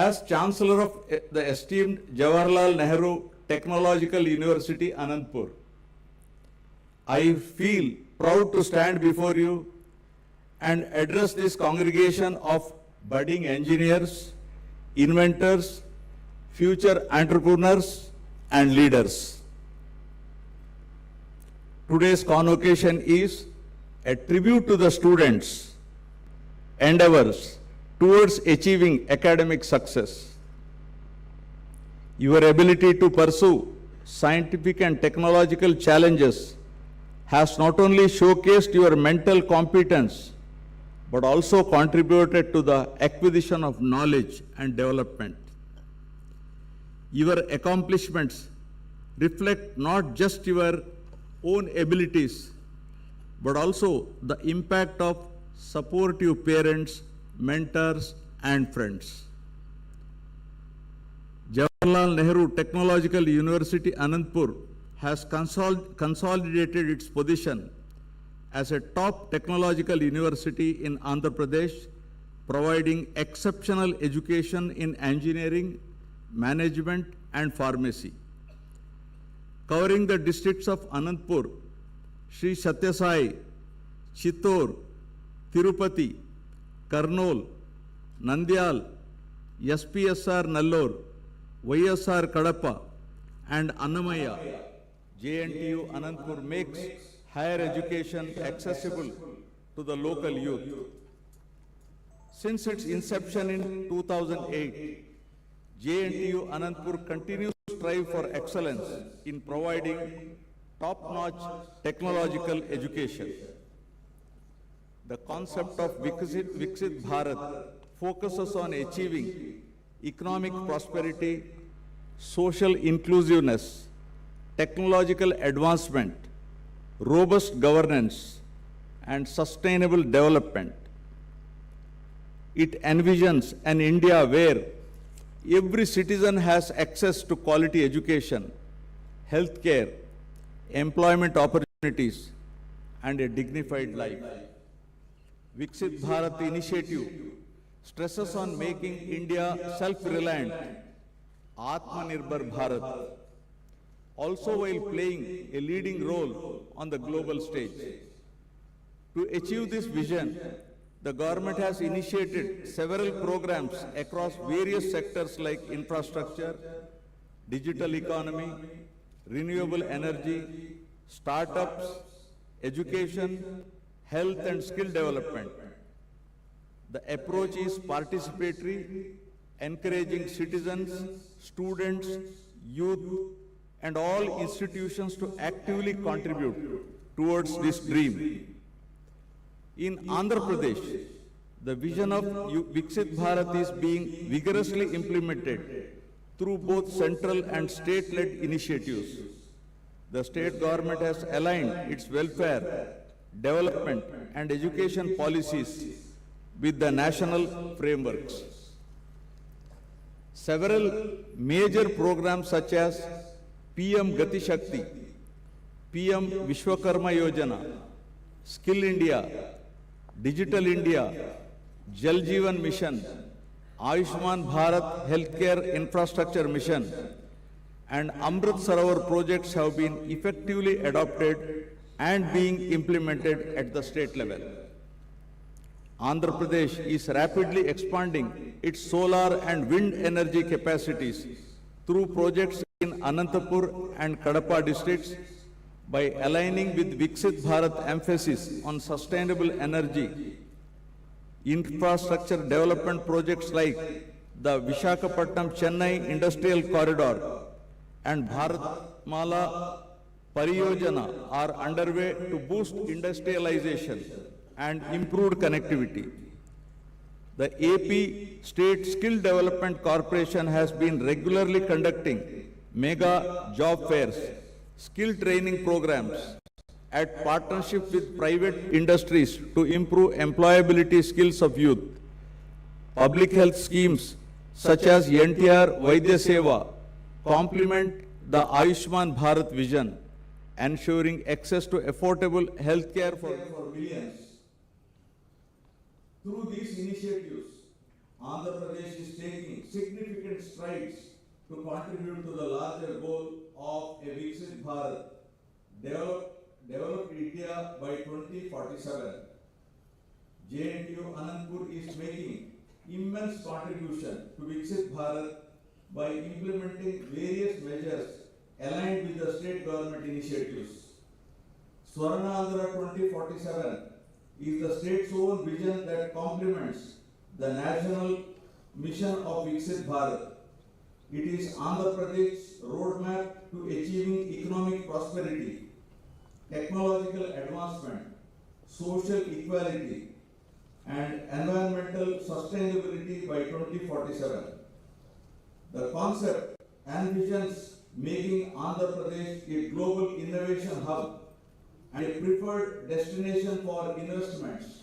As Chancellor of the esteemed Jawaharlal Nehru Technological University, Anantapur, I feel proud to stand before you and address this congregation of budding engineers, inventors, future entrepreneurs and leaders. Today's convocation is a tribute to the students' endeavors towards achieving academic success. Your ability to pursue scientific and technological challenges has not only showcased your mental competence but also contributed to the acquisition of knowledge and development. Your accomplishments reflect not just your own abilities, but also the impact of supportive parents, mentors, and friends. Jawaharlal Nehru Technological University, Anantapur has consolidated its position as a top technological university in Andhra Pradesh, providing exceptional education in engineering, management, and pharmacy. Covering the districts of Anantapur, Sri Satya Sai, Chittor, Tirupati, Karnool, Nandyal, SPSR Nallur, YSR Kadapa, and Annamaya, JNTU Anantapur makes higher education accessible to the local youth. Since its inception in 2008, JNTU Anantapur continues to strive for excellence in providing top-notch technological education. The concept of Viksit Bharat focuses on achieving economic prosperity, social inclusiveness, technological advancement, robust governance, and sustainable development. It envisions an India where every citizen has access to quality education, healthcare, employment opportunities, and a dignified life. Viksit Bharat initiative stresses on making India self-reliant, Atmanirbhar Bharat, also while playing a leading role on the global stage. To achieve this vision, the government has initiated several programs across various sectors like infrastructure, digital economy, renewable energy, startups, education, health and skill development. The approach is participatory, encouraging citizens, students, youth, and all institutions to actively contribute towards this dream. In Andhra Pradesh, the vision of Viksit Bharat is being vigorously implemented through both central and state-led initiatives. The state government has aligned its welfare, development, and education policies with the national frameworks. Several major programs such as PM Gati Shakti, PM Vishwakarma Yojana, Skill India, Digital India, Jal Jeevan Mission, Ayushman Bharat Healthcare Infrastructure Mission, and Amrit Sarovar projects have been effectively adopted and being implemented at the state level. Andhra Pradesh is rapidly expanding its solar and wind energy capacities through projects in Anantapur and Kadapa districts by aligning with Viksit Bharat emphasis on sustainable energy. Infrastructure development projects like the Visakhapatnam-Chennai Industrial Corridor and Bharatmala Pariyojana are underway to boost industrialization and improved connectivity. The AP State Skill Development Corporation has been regularly conducting mega job fairs, skill training programs at partnership with private industries to improve employability skills of youth. Public health schemes such as NTR Vaidya Seva complement the Ayushman Bharat vision, ensuring access to affordable healthcare for millions. Through these initiatives, Andhra Pradesh is taking significant strides to contribute to the larger goal of a Viksit Bharat, developed India by 2047. JNTU Anantapur is making immense contribution to Viksit Bharat by implementing various measures aligned with the state government initiatives. Swarna Andhra 2047 is the state's own vision that complements the national mission of Viksit Bharat. It is Andhra Pradesh's roadmap to achieving economic prosperity, technological advancement, social equality, and environmental sustainability by 2047. The concept envisions making Andhra Pradesh a global innovation hub and a preferred destination for investments.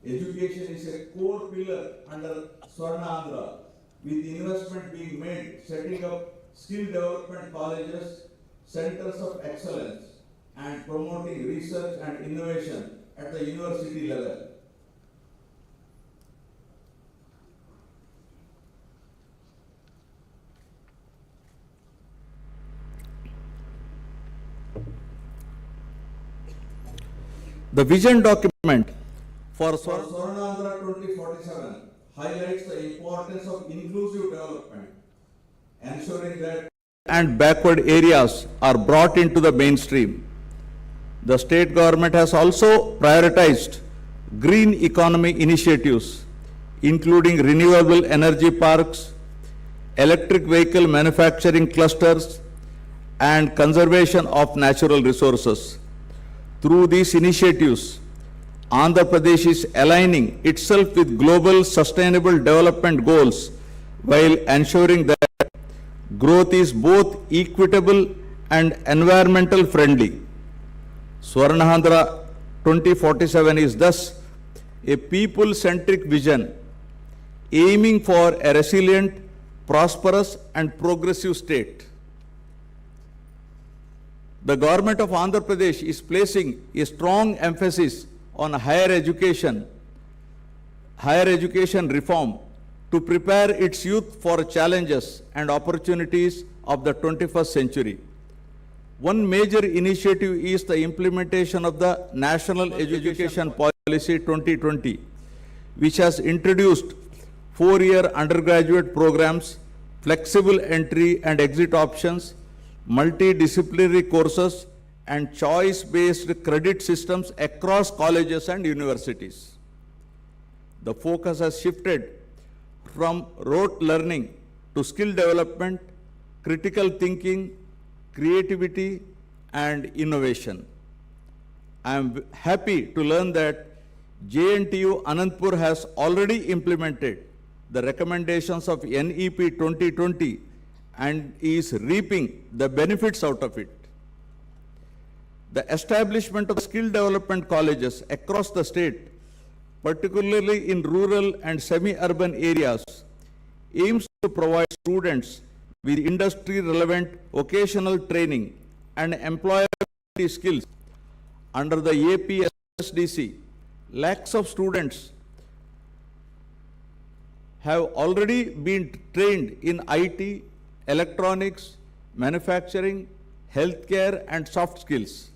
Education is a core pillar under Swarna Andhra, with investment being made setting up skill development colleges, centers of excellence, and promoting research and innovation at the university level. The vision document for Swarna Andhra 2047 highlights the importance of inclusive development, ensuring that and backward areas are brought into the mainstream. The state government has also prioritized green economy initiatives, including renewable energy parks, electric vehicle manufacturing clusters, and conservation of natural resources. Through these initiatives, Andhra Pradesh is aligning itself with global sustainable development goals while ensuring that growth is both equitable and environmental friendly. Swarnahandra 2047 is thus a people-centric vision aiming for a resilient, prosperous and progressive state. The government of Andhra Pradesh is placing a strong emphasis on higher education reform to prepare its youth for challenges and opportunities of the 21st century. One major initiative is the implementation of the National Education Policy 2020, which has introduced 4-year undergraduate programs, flexible entry and exit options, multidisciplinary courses, and choice-based credit systems across colleges and universities. The focus has shifted from rote learning to skill development, critical thinking, creativity, and innovation. I am happy to learn that JNTU Anantapur has already implemented the recommendations of NEP 2020 and is reaping the benefits out of it. The establishment of skill development colleges across the state, particularly in rural and semi-urban areas, aims to provide students with industry-relevant vocational training and employability skills. Under the APSDC, lakhs of students have already been trained in IT, electronics, manufacturing, healthcare, and soft skills.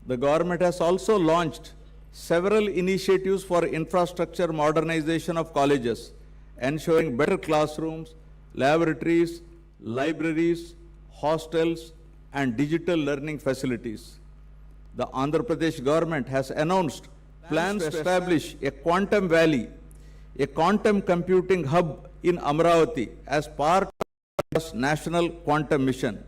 The government has also launched several initiatives for infrastructure modernization of colleges, ensuring better classrooms, laboratories, libraries, hostels, and digital learning facilities. The Andhra Pradesh government has announced plans to establish a quantum valley, a quantum computing hub in Amravati as part of India's national quantum mission.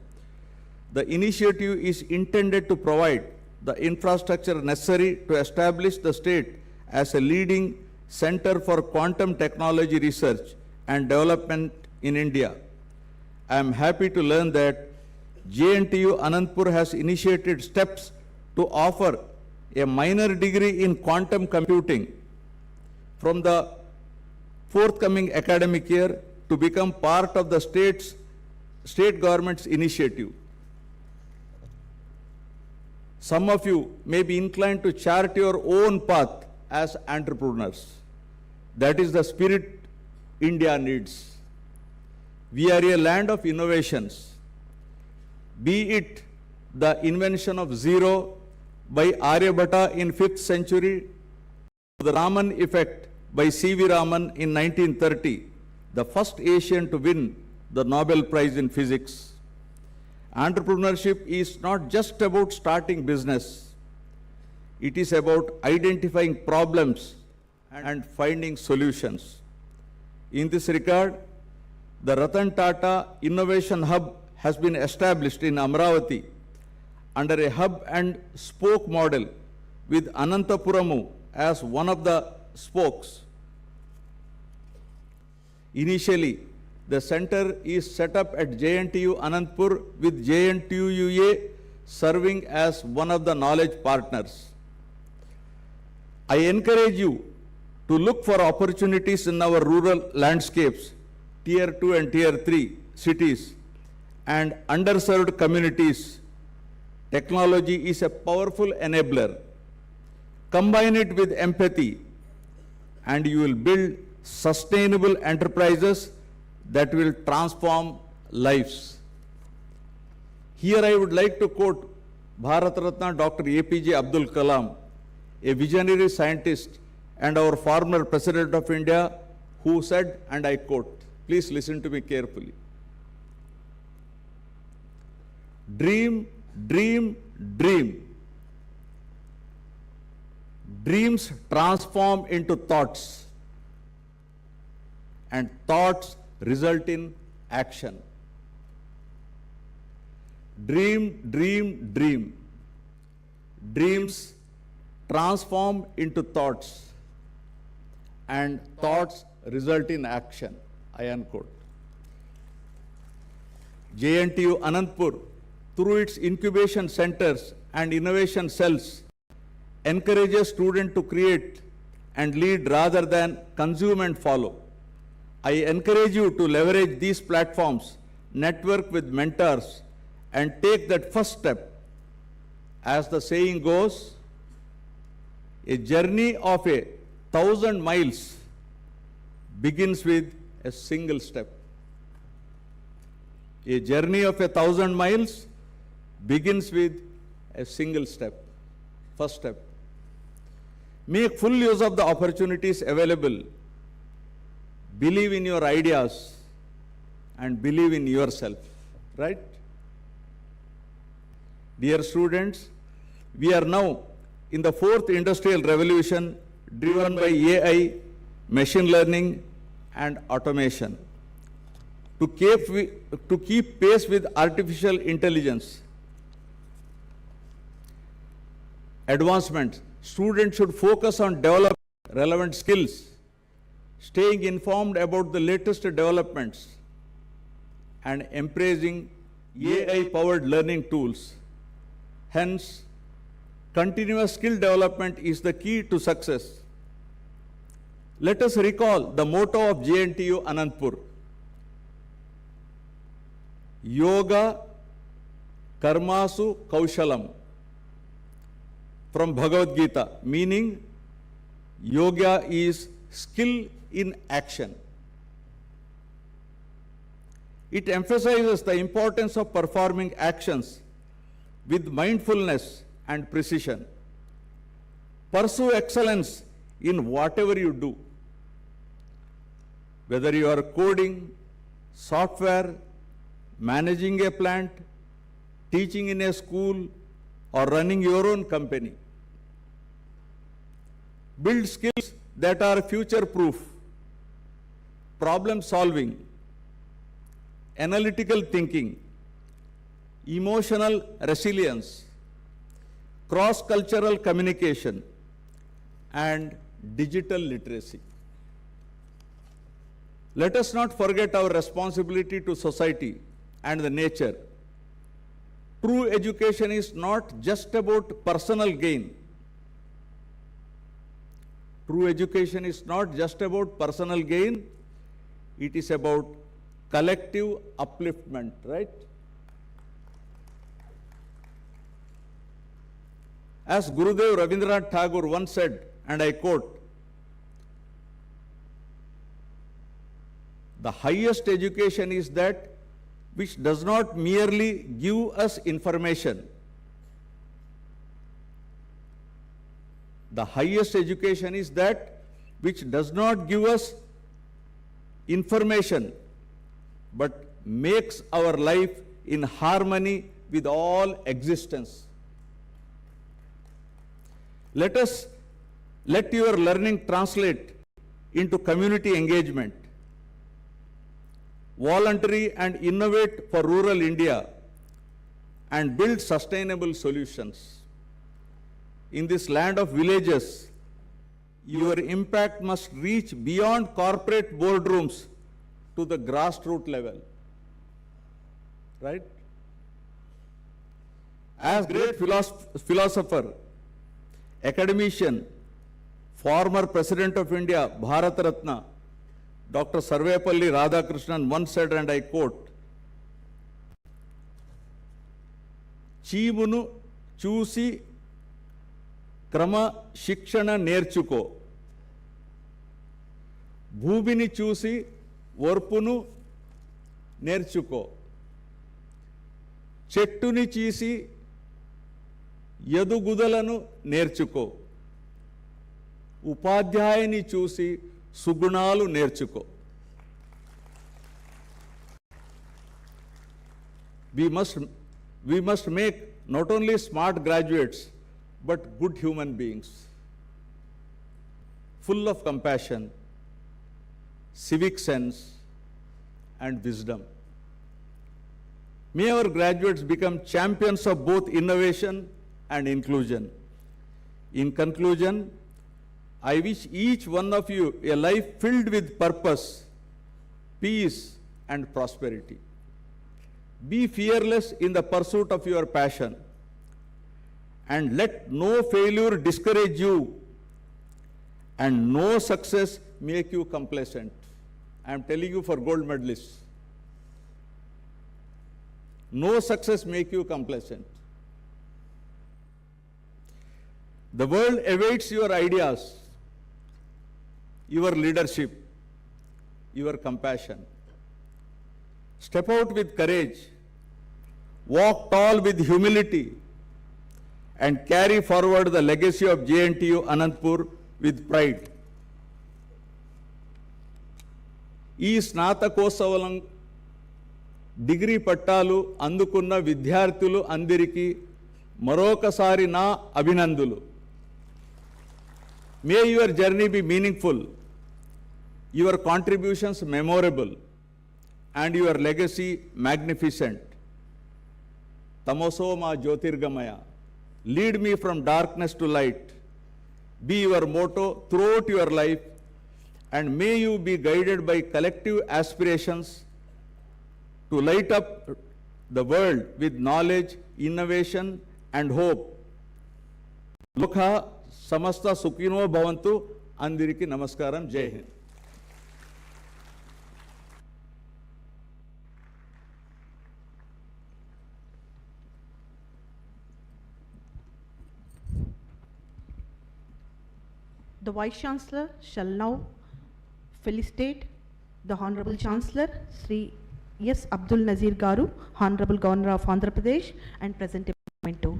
The initiative is intended to provide the infrastructure necessary to establish the state as a leading center for quantum technology research and development in India. I am happy to learn that JNTU Anantapur has initiated steps to offer a minor degree in quantum computing from the forthcoming academic year to become part of the state government's initiative. Some of you may be inclined to chart your own path as entrepreneurs. That is the spirit India needs. We are a land of innovations. Be it the invention of zero by Aryabhatta in 5th century, the Raman effect by C.V. Raman in 1930, the first Asian to win the Nobel Prize in Physics. Entrepreneurship is not just about starting business. It is about identifying problems and finding solutions. In this regard, the Ratan Tata Innovation Hub has been established in Amravati under a hub and spoke model with Anantapuramu as one of the spokes. Initially, the center is set up at JNTU Anantapur with JNTUA serving as one of the knowledge partners. I encourage you to look for opportunities in our rural landscapes, Tier 2 and Tier 3 cities, and underserved communities. Technology is a powerful enabler. Combine it with empathy, and you will build sustainable enterprises that will transform lives. Here I would like to quote Bharat Ratna Dr. APJ Abdul Kalam, a visionary scientist and our former President of India, who said, and I quote, please listen to me carefully. Dream, dream, dream. Dreams transform into thoughts, and thoughts result in action. Dream, dream, dream. Dreams transform into thoughts, and thoughts result in action. I unquote. JNTU Anantapur, through its incubation centers and innovation cells, encourages students to create and lead rather than consume and follow. I encourage you to leverage these platforms, network with mentors, and take that first step. As the saying goes, a journey of 1,000 miles begins with a single step. A journey of 1,000 miles begins with a single step, first step. Make full use of the opportunities available. Believe in your ideas and believe in yourself, right? Dear students, we are now in the fourth industrial revolution driven by AI, machine learning, and automation. To keep pace with artificial intelligence advancements, students should focus on developing relevant skills, staying informed about the latest developments, and embracing AI-powered learning tools. Hence, continuous skill development is the key to success. Let us recall the motto of JNTU Anantapur: Yoga Karmasu Kaushalam, from Bhagavad Gita, meaning yoga is skill in action. It emphasizes the importance of performing actions with mindfulness and precision. Pursue excellence in whatever you do. Whether you are coding, software, managing a plant, teaching in a school, or running your own company. Build skills that are future-proof: problem solving, analytical thinking, emotional resilience, cross-cultural communication, and digital literacy. Let us not forget our responsibility to society and the nature. True education is not just about personal gain. True education is not just about personal gain, it is about collective upliftment, right? As Gurudev Rabindranath Tagore once said, and I quote, "The highest education is that which does not merely give us information. The highest education is that which does not give us information, but makes our life in harmony with all existence." Let your learning translate into community engagement. Voluntary and innovate for rural India and build sustainable solutions. In this land of villages, your impact must reach beyond corporate boardrooms to the grassroots level. Right? As great philosopher, academician, former President of India, Bharat Ratna, Dr. Sarvepalli Radhakrishnan once said, and I quote, "Chivunu chusi krama shikshana nerchuko, bhubini chusi varpunu nerchuko, chettuni chisi yadugudalanu nerchuko, upadhyayani chusi సుగుణాలు నేర్చుకో." We must make not only smart graduates, but good human beings. full of compassion, civic sense, and wisdom. May our graduates become champions of both innovation and inclusion. In conclusion, I wish each one of you a life filled with purpose, peace, and prosperity. Be fearless in the pursuit of your passion, and let no failure discourage you, and no success make you complacent. I am telling you for gold medalists. No success make you complacent. The world awaits your ideas, your leadership, your compassion. Step out with courage, walk tall with humility, and carry forward the legacy of JNTU Anantapur with pride. ఈ స్నాతకోత్సవం degree పట్టాలు అందుకున్న విద్యార్థులు అందరికీ మరొకసారి నా అభినందనలు. May your journey be meaningful, your contributions memorable, and your legacy magnificent. Tamoso ma jyotirgamaya, lead me from darkness to light, be your motto throughout your life, and may you be guided by collective aspirations to light up the world with knowledge, innovation, and hope. Lokha samasta sukhino bhavantu. Andiriki namaskaram. Jai Hind. The Vice Chancellor shall now felicitate the Honorable Chancellor, Sri S. Abdul Nazir Garu, Honorable Governor of Andhra Pradesh, and present a memento.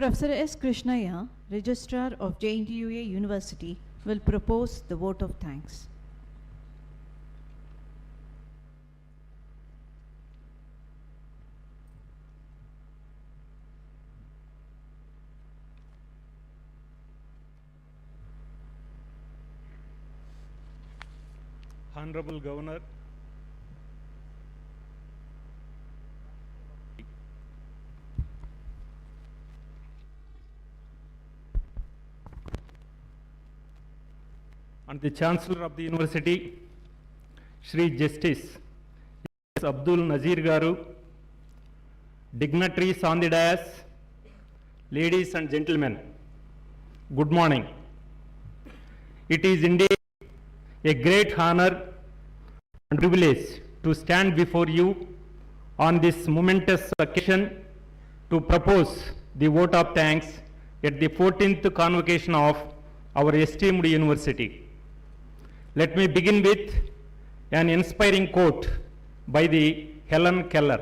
Professor S. Krishnaya, Registrar of JNTUA University, will propose the vote of thanks. Honorable Governor, and the Chancellor of the University, Shri Justice S. Abdul Nazir Garu, dignitaries on the dais, ladies and gentlemen, good morning. It is indeed a great honor and privilege to stand before you on this momentous occasion to propose the vote of thanks at the 14th convocation of our esteemed university. Let me begin with an inspiring quote by the Helen Keller.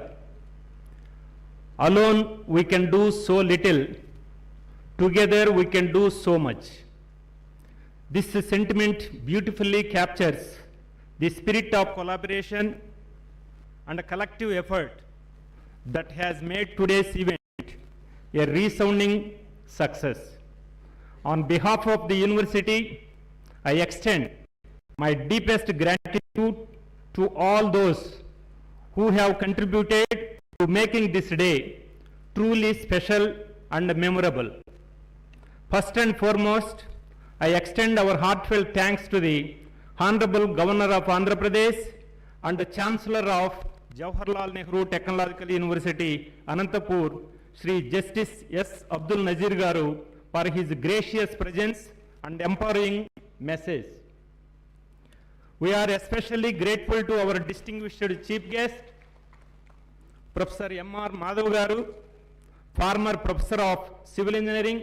Alone we can do so little, together we can do so much. This sentiment beautifully captures the spirit of collaboration and a collective effort that has made today's event a resounding success. On behalf of the university, I extend my deepest gratitude to all those who have contributed to making this day truly special and memorable. First and foremost, I extend our heartfelt thanks to the Honorable Governor of Andhra Pradesh and the Chancellor of Jawaharlal Nehru Technological University, Anantapur, Shri Justice S. Abdul Nazir Garu, for his gracious presence and empowering message. We are especially grateful to our distinguished chief guest, Professor M.R. Madhav Garu, former Professor of Civil Engineering,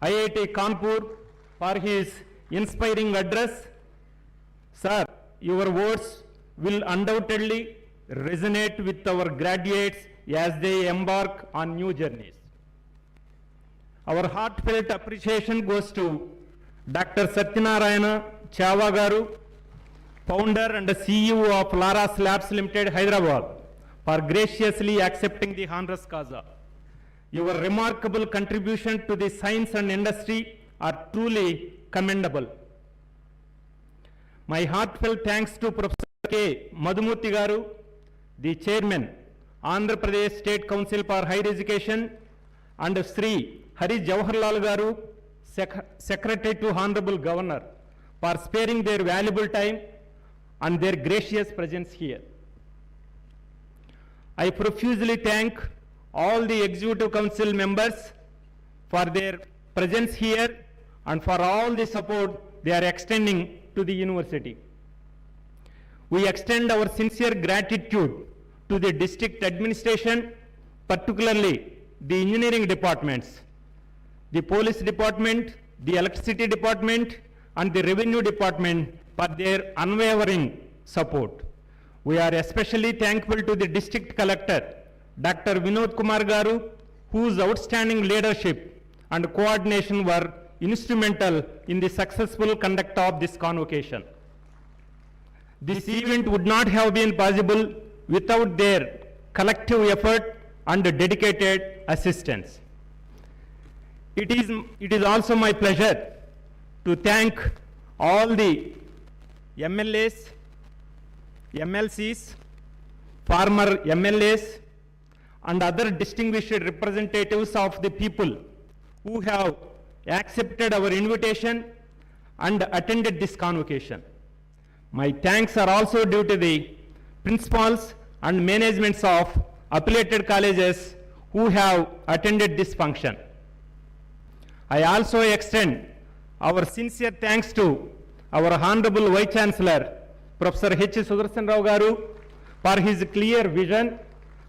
IIT Kanpur, for his inspiring address. Sir, your words will undoubtedly resonate with our graduates as they embark on new journeys. Our heartfelt appreciation goes to Dr. Satyanarayana Chava Garu, founder and CEO of Laras Labs Limited, Hyderabad, for graciously accepting the honoris causa. Your remarkable contribution to the science and industry are truly commendable. My heartfelt thanks to Professor K. Madhumurthy Garu, the Chairman, Andhra Pradesh State Council for Higher Education, and Sri Hari Jawaharlal Garu, Secretary to Honorable Governor, for sparing their valuable time and their gracious presence here. I profusely thank all the Executive Council members for their presence here and for all the support they are extending to the university. We extend our sincere gratitude to the district administration, particularly the engineering departments, the police department, the electricity department, and the revenue department for their unwavering support. We are especially thankful to the district collector, Dr. Vinod Kumar Garu, whose outstanding leadership and coordination were instrumental in the successful conduct of this convocation. This event would not have been possible without their collective effort and dedicated assistance. It is also my pleasure to thank all the MLAs, MLCs, former MLAs, and other distinguished representatives of the people who have accepted our invitation and attended this convocation. My thanks are also due to the principals and managements of affiliated colleges who have attended this function. I also extend our sincere thanks to our Honorable Vice Chancellor, Professor H. Sudarshan Rao Garu, for his clear vision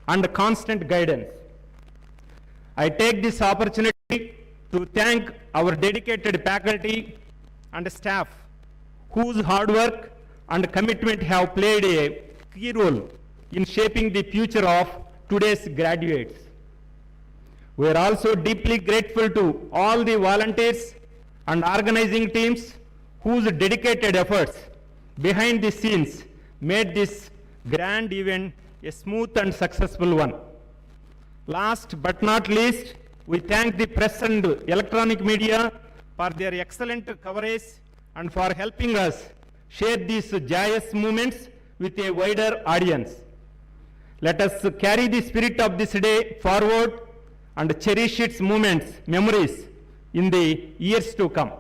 and constant guidance. I take this opportunity to thank our dedicated faculty and staff whose hard work and commitment have played a key role in shaping the future of today's graduates. We are also deeply grateful to all the volunteers and organizing teams whose dedicated efforts behind the scenes made this grand event a smooth and successful one. Last but not least, we thank the press and electronic media for their excellent coverage and for helping us share these joyous moments with a wider audience. Let us carry the spirit of this day forward and cherish its memories in the years to come.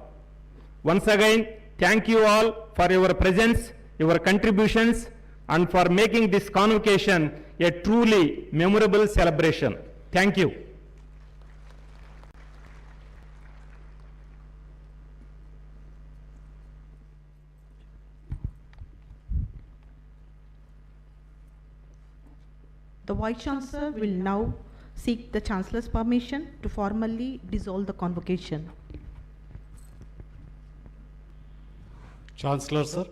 Once again, thank you all for your presence, your contributions, and for making this convocation a truly memorable celebration. Thank you. The Vice Chancellor will now seek the Chancellor's permission to formally dissolve the convocation. Chancellor, sir,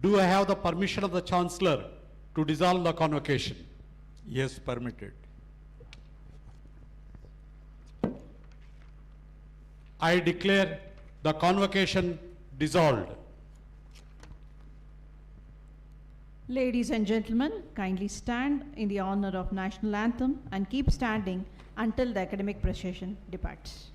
do I have the permission of the Chancellor to dissolve the convocation? Yes, permitted. I declare the convocation dissolved. Ladies and gentlemen, kindly stand in the honor of national anthem and keep standing until the academic procession departs.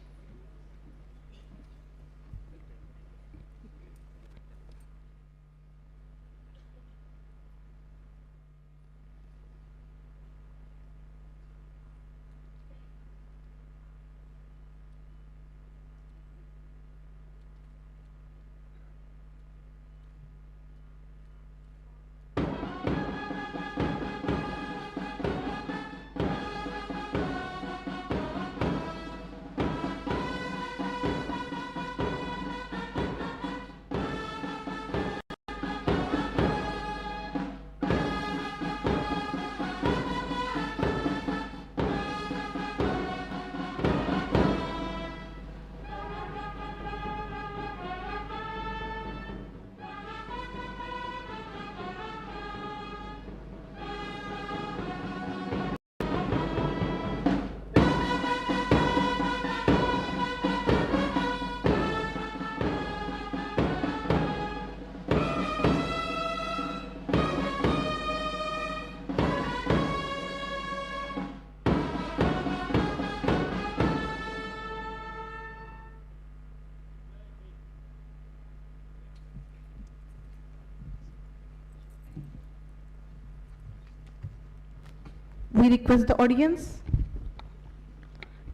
We request the audience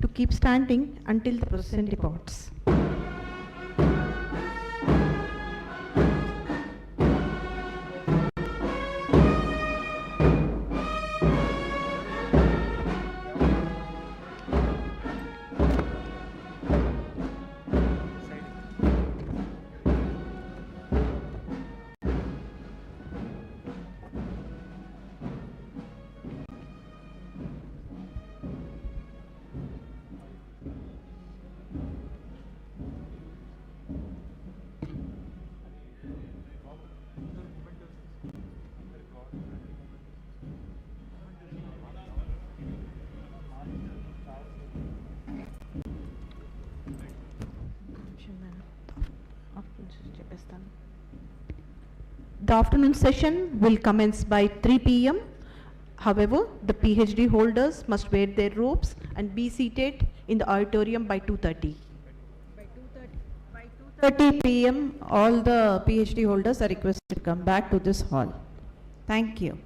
to keep standing until the procession departs. The afternoon session will commence by 3 p.m. However, the PhD holders must wear their robes and be seated in the auditorium by 2:30. By 2:30 p.m., all the PhD holders are requested to come back to this hall. Thank you.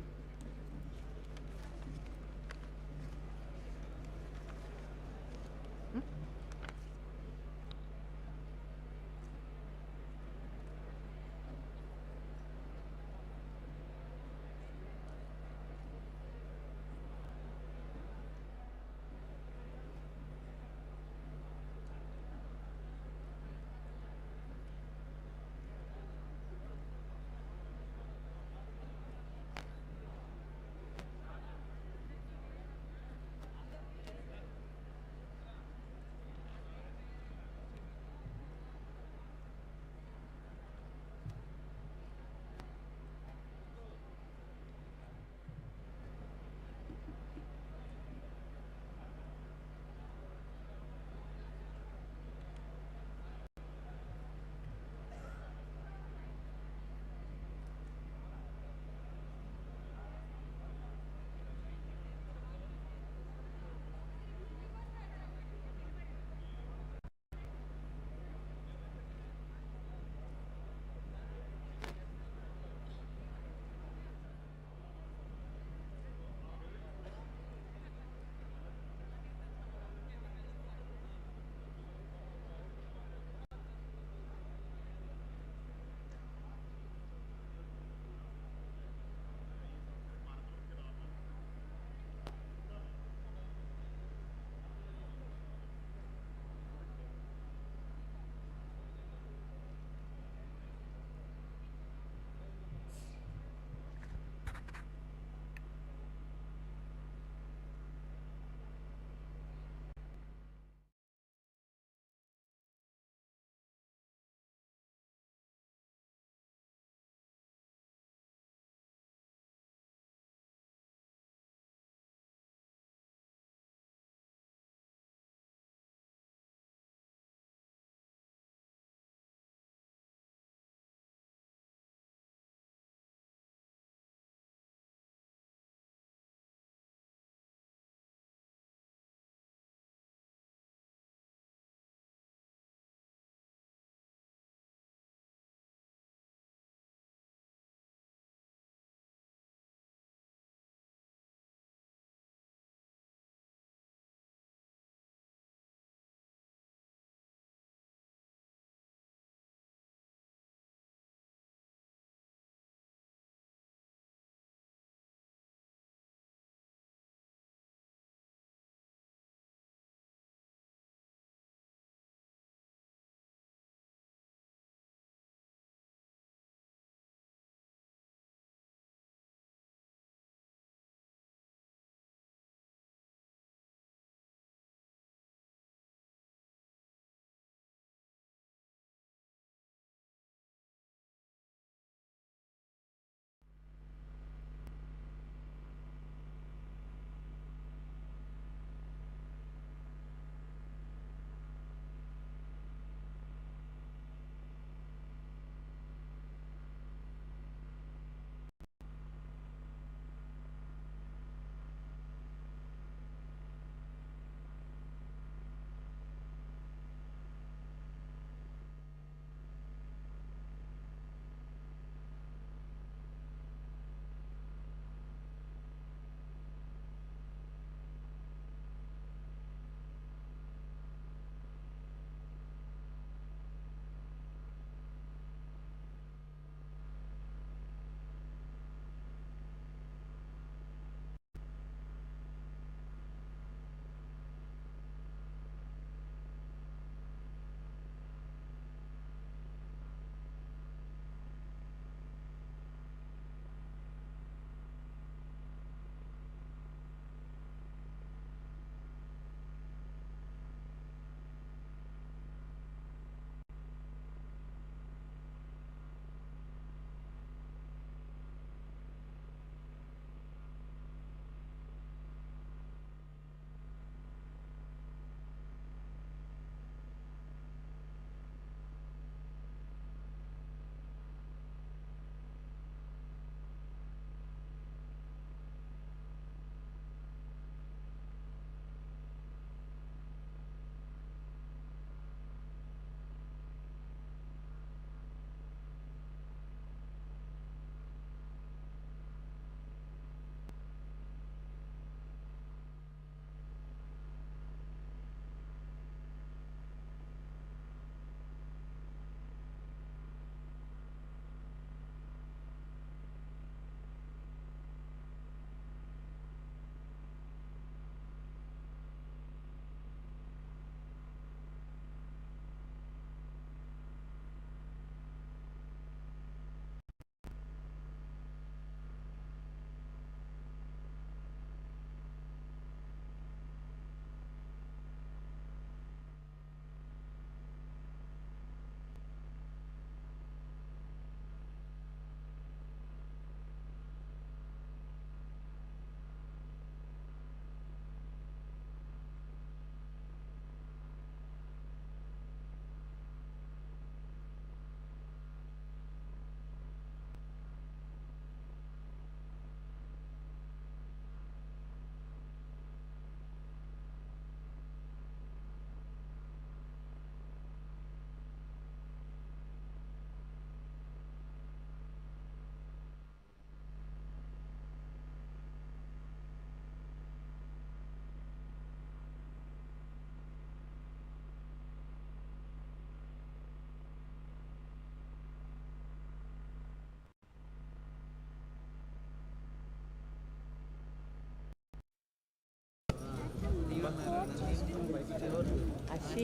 అచ్చి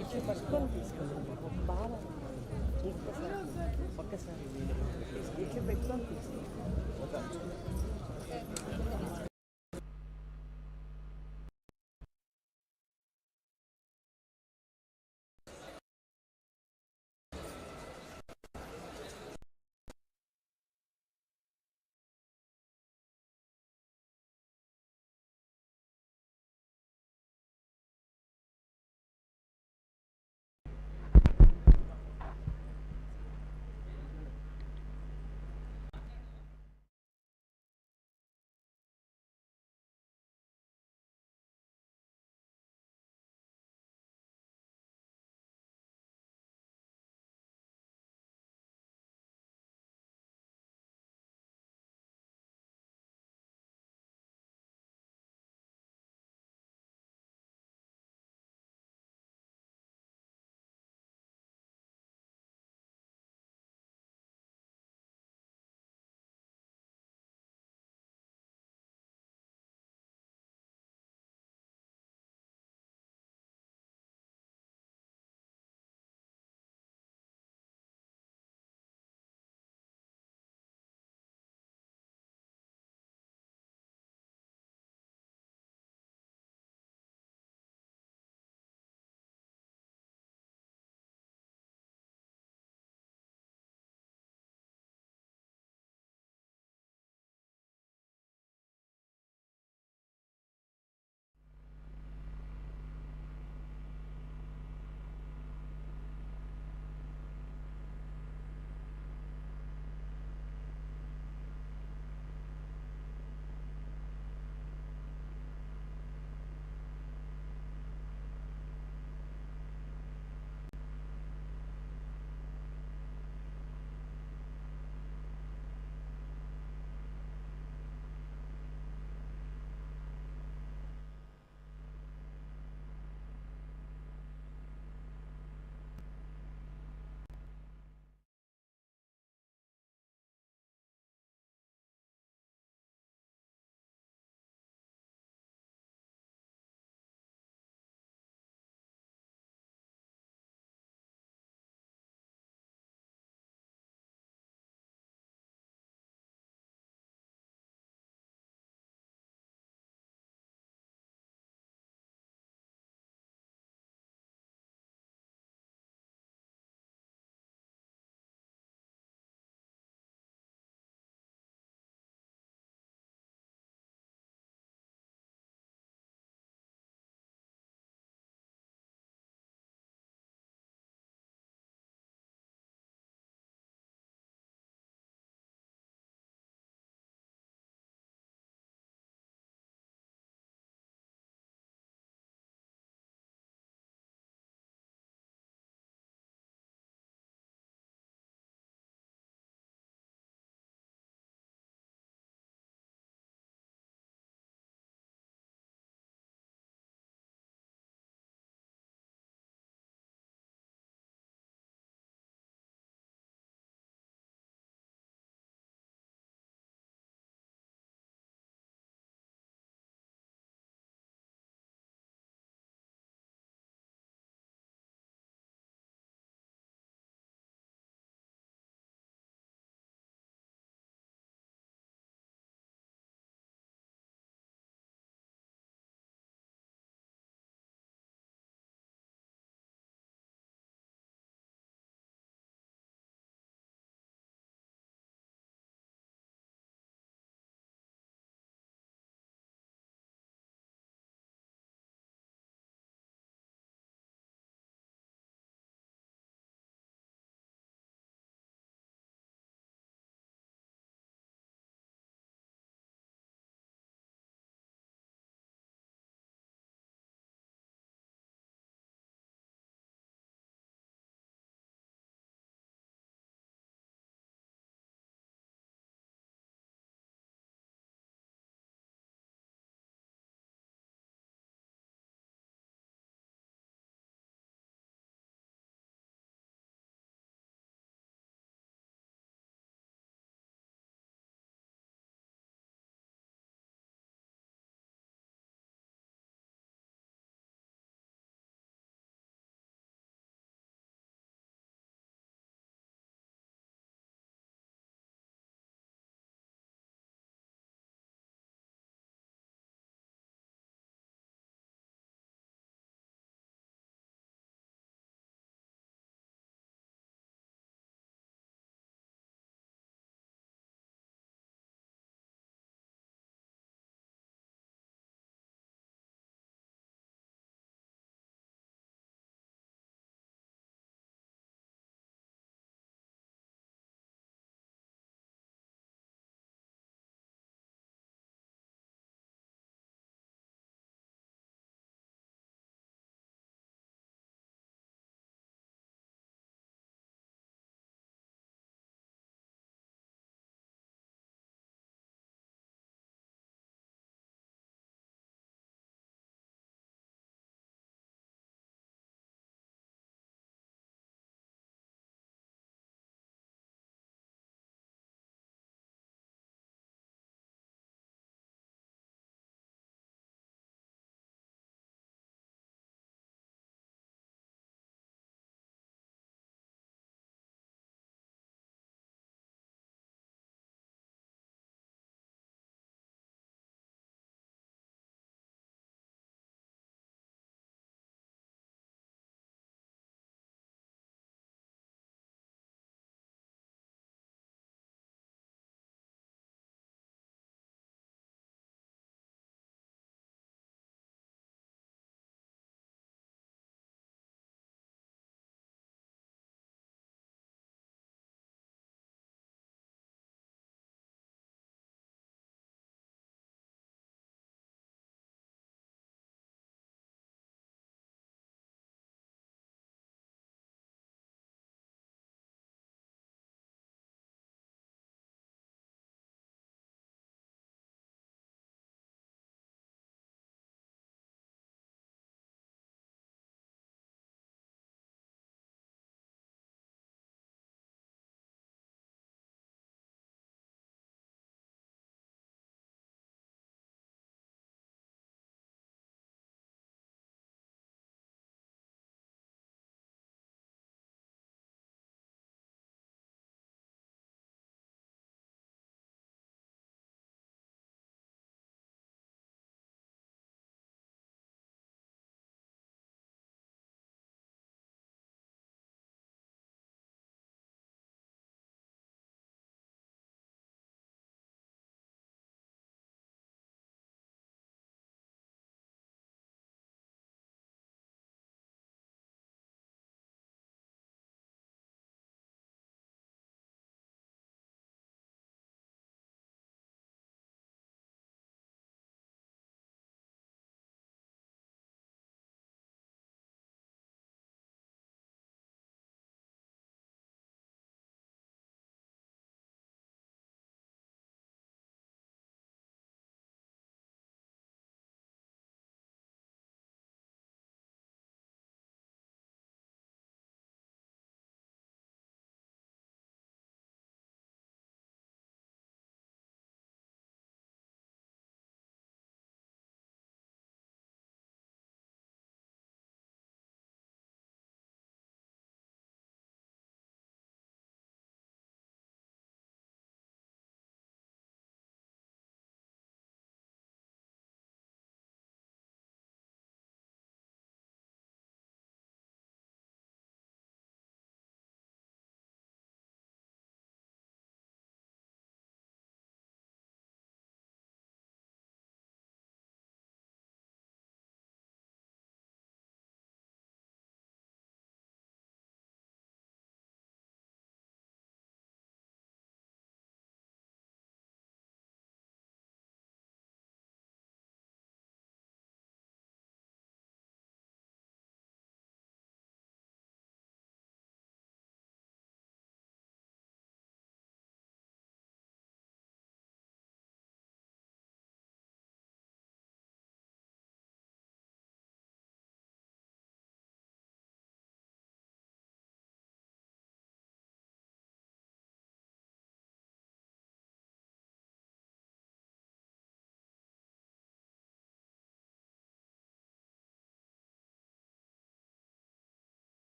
ఇచ్చి పట్టుకొని తీసుకెళ్ళండి బాగా ఒక్కసారి ఇట్లా పెట్టుకొని తీసుకెళ్ళండి